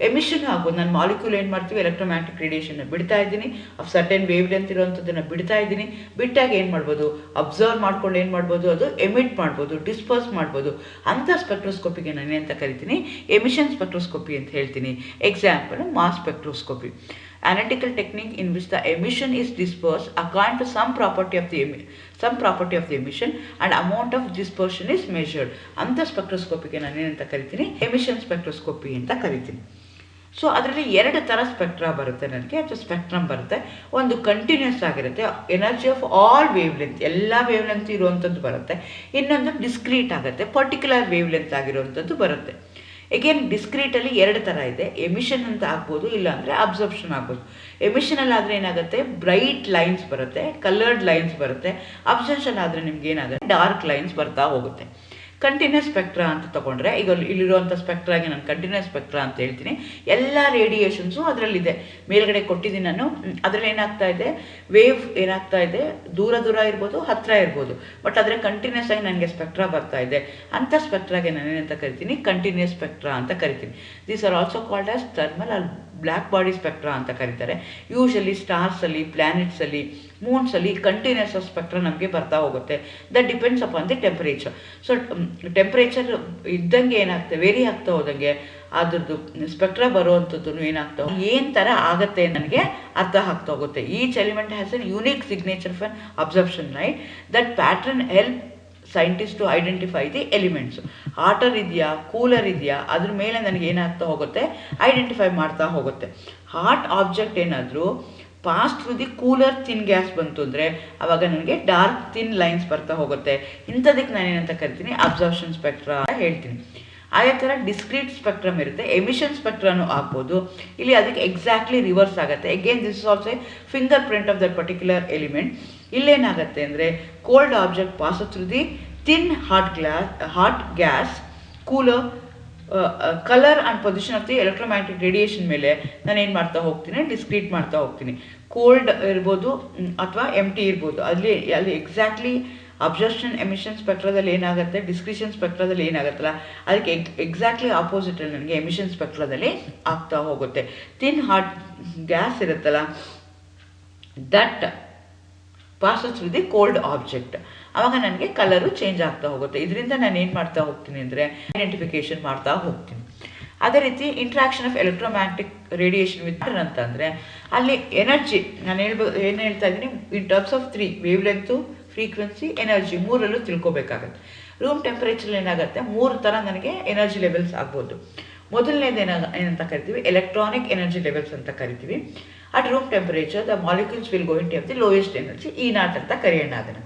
ಎಮಿಷನ್ ಆಗ್ಬೋದು. ನಾನು ಮಾಲಿಕ್ಯೂಲ್ ಏನು ಮಾಡ್ತೀವಿ, ಎಲೆಕ್ಟ್ರೋಮ್ಯಾಗ್ನೆಟಿಕ್ ರೇಡಿಯೇಷನ್ನ ಬಿಡ್ತಾ ಇದ್ದೀನಿ, ಸರ್ಟೆನ್ ವೇವ್ ಲೆಂತ್ ಇರೋವಂಥದ್ದನ್ನು ಬಿಡ್ತಾ ಇದ್ದೀನಿ. ಬಿಟ್ಟಾಗ ಏನು ಮಾಡ್ಬೋದು, ಅಬ್ಸರ್ವ್ ಮಾಡ್ಕೊಂಡು ಏನು ಮಾಡ್ಬೋದು, ಅದು ಎಮಿಟ್ ಮಾಡ್ಬೋದು, ಡಿಸ್ಪರ್ಸ್ ಮಾಡ್ಬೋದು. ಅಂಥ ಸ್ಪೆಕ್ಟ್ರೋಸ್ಕೋಪಿಗೆ ನಾನು ಏನಂತ ಕರಿತೀನಿ, ಎಮಿಷನ್ ಸ್ಪೆಕ್ಟ್ರೋಸ್ಕೋಪಿ ಅಂತ ಹೇಳ್ತೀನಿ. Example, mass spectroscopy. Analytical technique in which the emission is dispersed according to some property of the emission and amount of dispersion is measured. ಅಂಥ ಸ್ಪೆಕ್ಟ್ರೋಸ್ಕೋಪಿಗೆ ನಾನು ಏನಂತ ಕರಿತೀನಿ, ಎಮಿಷನ್ ಸ್ಪೆಕ್ಟ್ರೋಸ್ಕೋಪಿ ಅಂತ ಕರಿತೀನಿ. ಸೊ ಅದರಲ್ಲಿ ಎರಡು ಥರ ಸ್ಪೆಕ್ಟ್ರಾ ಬರುತ್ತೆ ನನಗೆ, ಅಥವಾ ಸ್ಪೆಕ್ಟ್ರಮ್ ಬರುತ್ತೆ. ಒಂದು ಕಂಟಿನ್ಯೂಸ್ ಆಗಿರುತ್ತೆ, energy of all wave length, ಎಲ್ಲ ವೇವ್ ಲೆಂತ್ ಇರುವಂಥದ್ದು ಬರುತ್ತೆ. ಇನ್ನೊಂದು ಡಿಸ್ಕ್ರೀಟ್ ಆಗುತ್ತೆ, ಪರ್ಟಿಕ್ಯುಲರ್ ವೇವ್ ಲೆಂತ್ ಆಗಿರುವಂಥದ್ದು ಬರುತ್ತೆ. ಎಗೇನ್ ಡಿಸ್ಕ್ರೀಟಲ್ಲಿ ಎರಡು ಥರ ಇದೆ, ಎಮಿಷನ್ ಅಂತ ಆಗ್ಬೋದು, ಇಲ್ಲಾಂದರೆ ಅಬ್ಸರ್ಪ್ಷನ್ ಆಗ್ಬೋದು. ಎಮಿಷನಲ್ಲಿ ಆದರೆ ಏನಾಗುತ್ತೆ, ಬ್ರೈಟ್ ಲೈನ್ಸ್ ಬರುತ್ತೆ, ಕಲರ್ಡ್ ಲೈನ್ಸ್ ಬರುತ್ತೆ. ಅಬ್ಸರ್ಪ್ಷನ್ ಆದರೆ ನಿಮ್ಗೆ ಏನಾಗುತ್ತೆ, ಡಾರ್ಕ್ ಲೈನ್ಸ್ ಬರ್ತಾ ಹೋಗುತ್ತೆ. ಕಂಟಿನ್ಯೂಸ್ ಸ್ಪೆಕ್ಟ್ರಾ ಅಂತ ತೊಗೊಂಡ್ರೆ, ಈಗ ಇಲ್ಲಿರುವಂಥ ಸ್ಪೆಕ್ಟ್ರಾಗೆ ನಾನು ಕಂಟಿನ್ಯೂಸ್ ಸ್ಪೆಕ್ಟ್ರಾ ಅಂತ ಹೇಳ್ತೀನಿ. ಎಲ್ಲ ರೇಡಿಯೇಷನ್ಸು ಅದರಲ್ಲಿದೆ, ಮೇಲ್ಗಡೆ ಕೊಟ್ಟಿದ್ದೀನಿ ನಾನು. ಅದರಲ್ಲಿ ಏನಾಗ್ತಾ ಇದೆ, ವೇವ್ ಏನಾಗ್ತಾ ಇದೆ, ದೂರ ಇರ್ಬೋದು, ಹತ್ತಿರ ಇರ್ಬೋದು, ಬಟ್ ಆದರೆ ಕಂಟಿನ್ಯೂಸ್ ಆಗಿ ನನಗೆ ಸ್ಪೆಕ್ಟ್ರಾ ಬರ್ತಾ ಇದೆ. ಅಂಥ ಸ್ಪೆಕ್ಟ್ರಾಗೆ ನಾನು ಏನಂತ ಕರಿತೀನಿ, ಕಂಟಿನ್ಯೂಸ್ ಸ್ಪೆಕ್ಟ್ರಾ ಅಂತ ಕರಿತೀನಿ. These are also called as thermal or black body spectra ಅಂತ ಕರೀತಾರೆ. ಯೂಶಲಿ ಸ್ಟಾರ್ಸಲ್ಲಿ, ಪ್ಲ್ಯಾನೆಟ್ಸಲ್ಲಿ, ಮೂನ್ಸಲ್ಲಿ ಕಂಟಿನ್ಯೂಸ್ ಸ್ಪೆಕ್ಟ್ರಾ ನಮಗೆ ಬರ್ತಾ ಹೋಗುತ್ತೆ. That depends upon the temperature. So temperature ಇದ್ದಂಗೆ ಏನಾಗ್ತದೆ, ವೇರಿ ಆಗ್ತಾ ಹೋದಂಗೆ ಅದ್ರದ್ದು ಸ್ಪೆಕ್ಟ್ರಾ ಬರುವಂಥದ್ದು ಏನಾಗ್ತಾ ಏನು ಥರ ಆಗುತ್ತೆ ನನಗೆ ಅರ್ಥ ಆಗ್ತಾ ಹೋಗುತ್ತೆ. Each element has an unique signature for absorption, right? That pattern help scientist to identify the elements. Hotter ಇದೆಯಾ, ಕೂಲರ್ ಇದೆಯಾ, ಅದ್ರ ಮೇಲೆ ನನಗೆ ಏನಾಗ್ತಾ ಹೋಗುತ್ತೆ, ಐಡೆಂಟಿಫೈ ಮಾಡ್ತಾ ಹೋಗುತ್ತೆ. ಹಾಟ್ ಆಬ್ಜೆಕ್ಟ್ ಏನಾದರೂ pass through the cooler thin gas ಬಂತು ಅಂದರೆ ಆವಾಗ ನನಗೆ ಡಾರ್ಕ್ ಥಿನ್ ಲೈನ್ಸ್ ಬರ್ತಾ ಹೋಗುತ್ತೆ. ಇಂಥದಕ್ಕೆ ನಾನೇನಂತ ಕರಿತೀನಿ, ಅಬ್ಸಾರ್ಪ್ಷನ್ ಸ್ಪೆಕ್ಟ್ರಾ ಹೇಳ್ತೀನಿ. ಅದೇ ಥರ ಡಿಸ್ಕ್ರೀಟ್ ಸ್ಪೆಕ್ಟ್ರಮ್ ಇರುತ್ತೆ, ಎಮಿಷನ್ ಸ್ಪೆಕ್ಟ್ರಾನು ಆಗ್ಬೋದು. ಇಲ್ಲಿ ಅದಕ್ಕೆ ಎಕ್ಸಾಕ್ಟ್ಲಿ ರಿವರ್ಸ್ ಆಗುತ್ತೆ. Again this is also fingerprint of that particular element. ಇಲ್ಲೇನಾಗುತ್ತೆ ಅಂದರೆ, cold object pass through the thin hot gas cooler colour and position of the electromagnetic radiation ಮೇಲೆ ನಾನು ಏನು ಮಾಡ್ತಾ ಹೋಗ್ತೀನಿ, ಡಿಸ್ಕ್ರೀಟ್ ಮಾಡ್ತಾ ಹೋಗ್ತೀನಿ. ಕೋಲ್ಡ್ ಇರ್ಬೋದು ಅಥವಾ ಎಂಟಿ ಇರ್ಬೋದು, ಅಲ್ಲಿ ಎಕ್ಸಾಕ್ಟ್ಲಿ ಅಬ್ಸರ್ಪ್ಷನ್ ಎಮಿಷನ್ ಸ್ಪೆಕ್ಟ್ರಾದಲ್ಲಿ ಏನಾಗುತ್ತೆ, ಡಿಸ್ಕ್ರಿಷನ್ ಸ್ಪೆಕ್ಟ್ರಾದಲ್ಲಿ ಏನಾಗುತ್ತಲ್ಲ ಅದಕ್ಕೆ ಎಕ್ಸಾಕ್ಟ್ಲಿ ಆಪೋಸಿಟಲ್ಲಿ ನನಗೆ ಎಮಿಷನ್ ಸ್ಪೆಕ್ಟ್ರಾದಲ್ಲಿ ಆಗ್ತಾ ಹೋಗುತ್ತೆ. ಥಿನ್ ಹಾಟ್ ಗ್ಯಾಸ್ ಇರುತ್ತಲ್ಲ, that passes through the cold object. ಆವಾಗ ನನಗೆ ಕಲರು ಚೇಂಜ್ ಆಗ್ತಾ ಹೋಗುತ್ತೆ. ಇದರಿಂದ ನಾನು ಏನು ಮಾಡ್ತಾ ಹೋಗ್ತೀನಿ ಅಂದರೆ, ಐಡೆಂಟಿಫಿಕೇಷನ್ ಮಾಡ್ತಾ ಹೋಗ್ತೀನಿ. ಅದೇ ರೀತಿ interaction of electromagnetic radiation with ಅಂತಂದರೆ, ಅಲ್ಲಿ ಎನರ್ಜಿ ನಾನು ಏನು ಹೇಳ್ತಾ ಇದ್ದೀನಿ, in terms of 3 wavelength, frequency, energy, ಮೂರಲ್ಲೂ ತಿಳ್ಕೊಬೇಕಾಗತ್ತೆ. ರೂಮ್ ಟೆಂಪರೇಚರ್ ಏನಾಗುತ್ತೆ, 3 ಥರ ನನಗೆ ಎನರ್ಜಿ ಲೆವೆಲ್ಸ್ ಆಗ್ಬೋದು. ಮೊದಲನೇದು ಏನಂತ ಕರಿತೀವಿ, ಎಲೆಕ್ಟ್ರಾನಿಕ್ ಎನರ್ಜಿ ಲೆವೆಲ್ಸ್ ಅಂತ ಕರಿತೀವಿ. At room temperature the molecules will going to have the lowest energy, E0 ಅಂತ ಕರೆಯೋಣ ಅದನ್ನು.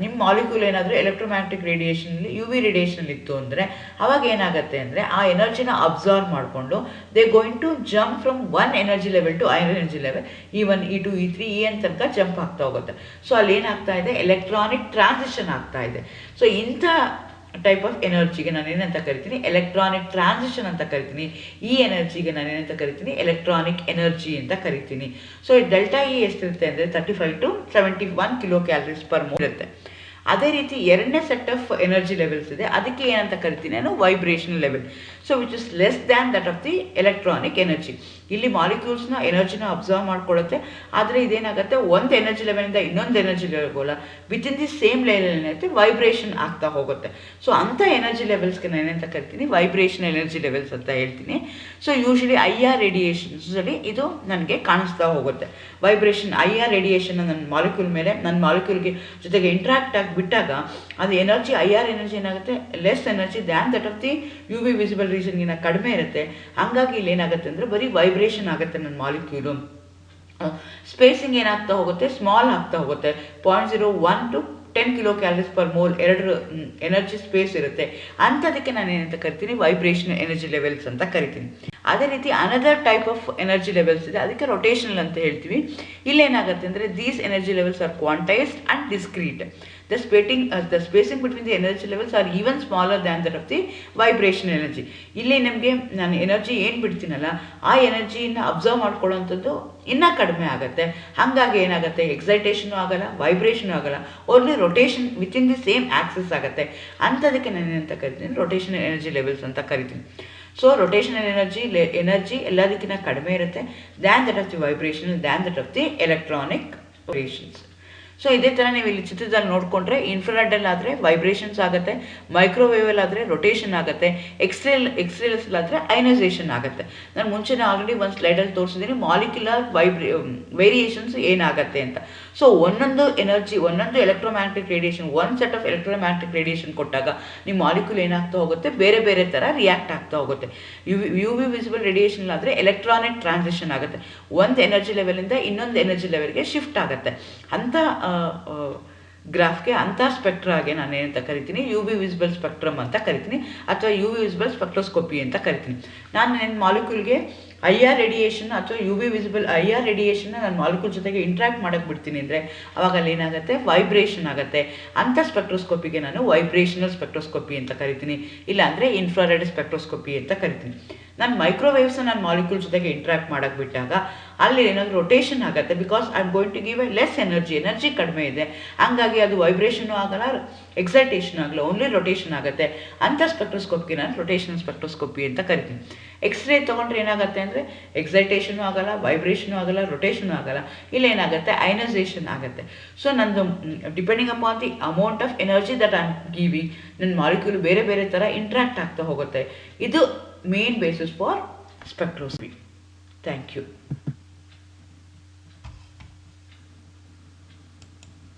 ನಿಮ್ಮ ಮಾಲಿಕ್ಯೂಲ್ ಏನಾದರೂ ಎಲೆಕ್ಟ್ರೋಮ್ಯಾಗ್ನೆಟಿಕ್ ರೇಡಿಯೇಷನಲ್ಲಿ, UV ರೇಡಿಯೇಷನಲ್ಲಿ ಇತ್ತು ಅಂದರೆ ಅವಾಗ ಏನಾಗುತ್ತೆ ಅಂದರೆ, ಆ ಎನರ್ಜಿನ ಅಬ್ಸಾರ್ವ್ ಮಾಡಿಕೊಂಡು they going to jump from 1 energy level to energy level, E1, E2, E3, EN ತನಕ ಜಂಪ್ ಆಗ್ತಾ ಹೋಗುತ್ತೆ. ಸೊ ಅಲ್ಲಿ ಏನಾಗ್ತಾ ಇದೆ, ಎಲೆಕ್ಟ್ರಾನಿಕ್ ಟ್ರಾನ್ಸಿಷನ್ ಆಗ್ತಾ ಇದೆ. ಸೊ ಇಂಥ ಟೈಪ್ ಆಫ್ ಎನರ್ಜಿಗೆ ನಾನು ಏನಂತ ಕರಿತೀನಿ, ಎಲೆಕ್ಟ್ರಾನಿಕ್ ಟ್ರಾನ್ಸಿಷನ್ ಅಂತ ಕರಿತೀನಿ. ಈ ಎನರ್ಜಿಗೆ ನಾನು ಏನಂತ ಕರಿತೀನಿ, ಎಲೆಕ್ಟ್ರಾನಿಕ್ ಎನರ್ಜಿ ಅಂತ ಕರಿತೀನಿ. ಸೊ ಡೆಲ್ಟಾ E ಎಷ್ಟಿರುತ್ತೆ ಅಂದರೆ 35 to 71 kilo calories per mole ಇರುತ್ತೆ. ಅದೇ ರೀತಿ ಎರಡನೇ ಸೆಟ್ ಆಫ್ ಎನರ್ಜಿ ಲೆವೆಲ್ಸ್ ಇದೆ, ಅದಕ್ಕೆ ಏನಂತ ಕರಿತೀನಿ ನಾನು, vibrational level. So which is less than that of the electronic energy. ಇಲ್ಲಿ ಮಾಲಿಕ್ಯೂಲ್ಸ್ನ ಎನರ್ಜಿನ ಅಬ್ಸರ್ವ್ ಮಾಡ್ಕೊಳ್ಳುತ್ತೆ. ಆದರೆ ಇದೇನಾಗುತ್ತೆ, ಒಂದು ಎನರ್ಜಿ ಲೆವೆಲಿಂದ ಇನ್ನೊಂದು ಎನರ್ಜಿ ಲೆವೆಲ್ಗೋಲ್ಲ, ವಿತಿನ್ ದಿ ಸೇಮ್ ಲೆವೆಲ್ ಏನಾಗುತ್ತೆ ವೈಬ್ರೇಷನ್ ಆಗ್ತಾ ಹೋಗುತ್ತೆ. ಸೊ ಅಂಥ ಎನರ್ಜಿ ಲೆವೆಲ್ಸ್ಗೆ ನಾನು ಏನಂತ ಕರಿತೀನಿ, ವೈಬ್ರೇಷನ್ ಎನರ್ಜಿ ಲೆವೆಲ್ಸ್ ಅಂತ ಹೇಳ್ತೀನಿ. ಸೊ ಯೂಶಲಿ IR ರೇಡಿಯೇಷನ್ಸಲ್ಲಿ ಇದು ನನಗೆ ಕಾಣಿಸ್ತಾ ಹೋಗುತ್ತೆ. ವೈಬ್ರೇಷನ್ IR ರೇಡಿಯೇಷನ್ ನನ್ನ ಮಾಲಿಕ್ಯೂಲ್ ಮೇಲೆ, ನನ್ನ ಮಾಲಿಕ್ಯೂಲ್ಗೆ ಜೊತೆಗೆ ಇಂಟ್ರಾಕ್ಟ್ ಆಗಿ ಬಿಟ್ಟಾಗ ಅದು ಎನರ್ಜಿ IR ಎನರ್ಜಿ ಏನಾಗುತ್ತೆ, less energy than that of the UV visible ರೀಜನ್ಗಿನ ಕಡಿಮೆ ಇರುತ್ತೆ. ಹಾಗಾಗಿ ಇಲ್ಲಿ ಏನಾಗುತ್ತೆ ಅಂದರೆ ಬರೀ ವೈಬ್ರೇಷನ್ ಆಗುತ್ತೆ ನನ್ನ ಮಾಲಿಕ್ಯೂಲು. ಸ್ಪೇಸಿಂಗ್ ಏನಾಗ್ತಾ ಹೋಗುತ್ತೆ, ಸ್ಮಾಲ್ ಆಗ್ತಾ ಹೋಗುತ್ತೆ. 0.01 to 10 kilo calories per mole ಎರಡು ಎನರ್ಜಿ ಸ್ಪೇಸ್ ಇರುತ್ತೆ. ಅಂಥದಕ್ಕೆ ನಾನು ಏನಂತ ಕರಿತೀನಿ, ವೈಬ್ರೇಷನ್ ಎನರ್ಜಿ ಲೆವೆಲ್ಸ್ ಅಂತ ಕರಿತೀನಿ. ಅದೇ ರೀತಿ another type of energy levels ಇದೆ, ಅದಕ್ಕೆ ರೊಟೇಷನಲ್ ಅಂತ ಹೇಳ್ತೀವಿ. ಇಲ್ಲೇನಾಗುತ್ತೆ ಅಂದರೆ these energy levels are quantized and discrete. The spacing between the energy levels are even smaller than that of the vibration energy. ಇಲ್ಲಿ ನಮಗೆ ನಾನು ಎನರ್ಜಿ ಏನು ಬಿಡ್ತೀನಲ್ಲ, ಆ ಎನರ್ಜಿನ ಅಬ್ಸರ್ವ್ ಮಾಡ್ಕೊಳ್ಳೋವಂಥದ್ದು ಇನ್ನೂ ಕಡಿಮೆ ಆಗುತ್ತೆ. ಹಾಗಾಗಿ ಏನಾಗುತ್ತೆ, ಎಕ್ಸೈಟೇಷನು ಆಗಲ್ಲ, ವೈಬ್ರೇಷನು ಆಗಲ್ಲ, only rotation within the same Axis ಆಗುತ್ತೆ. ಅಂಥದಕ್ಕೆ ನಾನು ಏನಂತ ಕರಿತೀನಿ, ರೊಟೇಷನಲ್ ಎನರ್ಜಿ ಲೆವೆಲ್ಸ್ ಅಂತ ಕರಿತೀನಿ. ಸೊ ರೊಟೇಷನಲ್ ಎನರ್ಜಿ ಎಲ್ಲದಕ್ಕಿಂತ ಕಡಿಮೆ ಇರುತ್ತೆ than that of the vibration, than that of the electronic radiations. So ಇದೇ ಥರ ನೀವು ಇಲ್ಲಿ ಚಿತ್ರದಲ್ಲಿ ನೋಡಿಕೊಂಡ್ರೆ, ಇನ್ಫ್ರಾರೆಡ್ಡಲ್ಲಾದರೆ ವೈಬ್ರೇಷನ್ಸ್ ಆಗುತ್ತೆ, ಮೈಕ್ರೋವೇವಲ್ಲಾದರೆ ರೊಟೇಷನ್ ಆಗುತ್ತೆ, ಎಕ್ಸ್ರೇಲಲ್ಲಾದರೆ ಅಯನೈಸೇಷನ್ ಆಗುತ್ತೆ. ನಾನು ಮುಂಚೆನೇ ಆಲ್ರೆಡಿ ಒಂದು ಸ್ಲೈಡಲ್ಲಿ ತೋರಿಸಿದ್ದೀನಿ ಮಾಲಿಕ್ಯುಲರ್ ವೇರಿಯೇಷನ್ಸ್ ಏನಾಗುತ್ತೆ ಅಂತ. ಸೊ ಒಂದೊಂದು ಎನರ್ಜಿ, ಒಂದೊಂದು ಎಲೆಕ್ಟ್ರೋಮ್ಯಾಗ್ನೆಟಿಕ್ ರೇಡಿಯೇಷನ್, ಒಂದು ಸೆಟ್ ಆಫ್ ಎಲೆಕ್ಟ್ರೋಮ್ಯಾಗ್ನೆಟಿಕ್ ರೇಡಿಯೇಷನ್ ಕೊಟ್ಟಾಗ ನಿಮ್ಮ ಮಾಲಿಕ್ಯೂಲ್ ಏನಾಗ್ತಾ ಹೋಗುತ್ತೆ, ಬೇರೆ ಬೇರೆ ಥರ ರಿಯಾಕ್ಟ್ ಆಗ್ತಾ ಹೋಗುತ್ತೆ. UV ವಿಸಿಬಲ್ ರೇಡಿಯೇಷನ್ ಆದರೆ ಎಲೆಕ್ಟ್ರಾನಿಕ್ ಟ್ರಾನ್ಸಿಷನ್ ಆಗುತ್ತೆ, ಒಂದು ಎನರ್ಜಿ ಲೆವೆಲಿಂದ ಇನ್ನೊಂದು ಎನರ್ಜಿ ಲೆವೆಲ್ಗೆ ಶಿಫ್ಟ್ ಆಗುತ್ತೆ. ಅಂಥ ಗ್ರಾಫ್ಗೆ, ಅಂಥ ಸ್ಪೆಕ್ಟ್ರಾಗೆ ನಾನು ಏನಂತ ಕರಿತೀನಿ, UV ವಿಸಿಬಲ್ ಸ್ಪೆಕ್ಟ್ರಮ್ ಅಂತ ಕರಿತೀನಿ, ಅಥವಾ UV ವಿಸಿಬಲ್ ಸ್ಪೆಕ್ಟ್ರೋಸ್ಕೋಪಿ ಅಂತ ಕರಿತೀನಿ. ನಾನು ನನ್ನ ಮಾಲಿಕ್ಯೂಲ್ಗೆ IR ರೇಡಿಯೇಷನ್ ಅಥವಾ UV ವಿಸಿಬಲ್ IR ರೇಡಿಯೇಷನ್ನ ನನ್ನ ಮಾಲಿಕ್ಯೂಲ್ ಜೊತೆಗೆ ಇಂಟ್ರಾಕ್ಟ್ ಮಾಡೋಕ್ಕೆ ಬಿಡ್ತೀನಿ ಅಂದರೆ ಅವಾಗ ಅಲ್ಲಿ ಏನಾಗುತ್ತೆ, ವೈಬ್ರೇಷನ್ ಆಗುತ್ತೆ. ಅಂಥ ಸ್ಪೆಕ್ಟ್ರೋಸ್ಕೋಪಿಗೆ ನಾನು ವೈಬ್ರೇಷನಲ್ ಸ್ಪೆಕ್ಟ್ರೋಸ್ಕೋಪಿ ಅಂತ ಕರಿತೀನಿ, ಇಲ್ಲಾಂದರೆ ಇನ್ಫ್ರಾರೆಡ್ ಸ್ಪೆಕ್ಟ್ರೋಸ್ಕೋಪಿ ಅಂತ ಕರಿತೀನಿ. ನಾನು ಮೈಕ್ರೋವೇವ್ಸ್ ನನ್ನ ಮಾಲಿಕ್ಯೂಲ್ ಜೊತೆಗೆ ಇಂಟ್ರಾಕ್ಟ್ ಮಾಡೋಕ್ಕೆ ಬಿಟ್ಟಾಗ ಅಲ್ಲಿ ಏನಾದರೂ ರೊಟೇಷನ್ ಆಗುತ್ತೆ, because I am going to give a less energy ಕಡಿಮೆ ಇದೆ. ಹಾಗಾಗಿ ಅದು ವೈಬ್ರೇಷನು ಆಗಲ್ಲ, ಎಕ್ಸೈಟೇಷನ್ ಆಗಲ್ಲ, ಓನ್ಲಿ ರೊಟೇಷನ್ ಆಗುತ್ತೆ. ಅಂಥ ಸ್ಪೆಕ್ಟ್ರೋಸ್ಕೋಪಿಗೆ ನಾನು ರೊಟೇಷನಲ್ ಸ್ಪೆಕ್ಟ್ರೋಸ್ಕೋಪಿ ಅಂತ ಕರಿತೀನಿ. ಎಕ್ಸ್ರೇ ತೊಗೊಂಡ್ರೆ ಏನಾಗುತ್ತೆ ಅಂದರೆ ಎಕ್ಸೈಟೇಷನು ಆಗಲ್ಲ, ವೈಬ್ರೇಷನು ಆಗಲ್ಲ, ರೊಟೇಷನು ಆಗಲ್ಲ, ಇಲ್ಲೇನಾಗುತ್ತೆ, ಅಯನೈಸೇಷನ್ ಆಗುತ್ತೆ. ಸೊ ನಂದು depending upon the amount of energy that I am giving, ನನ್ನ ಮಾಲಿಕ್ಯೂಲ್ ಬೇರೆ ಬೇರೆ ಥರ ಇಂಟ್ರಾಕ್ಟ್ ಆಗ್ತಾ ಹೋಗುತ್ತೆ. ಇದು main basis for spectroscopy. Thank you.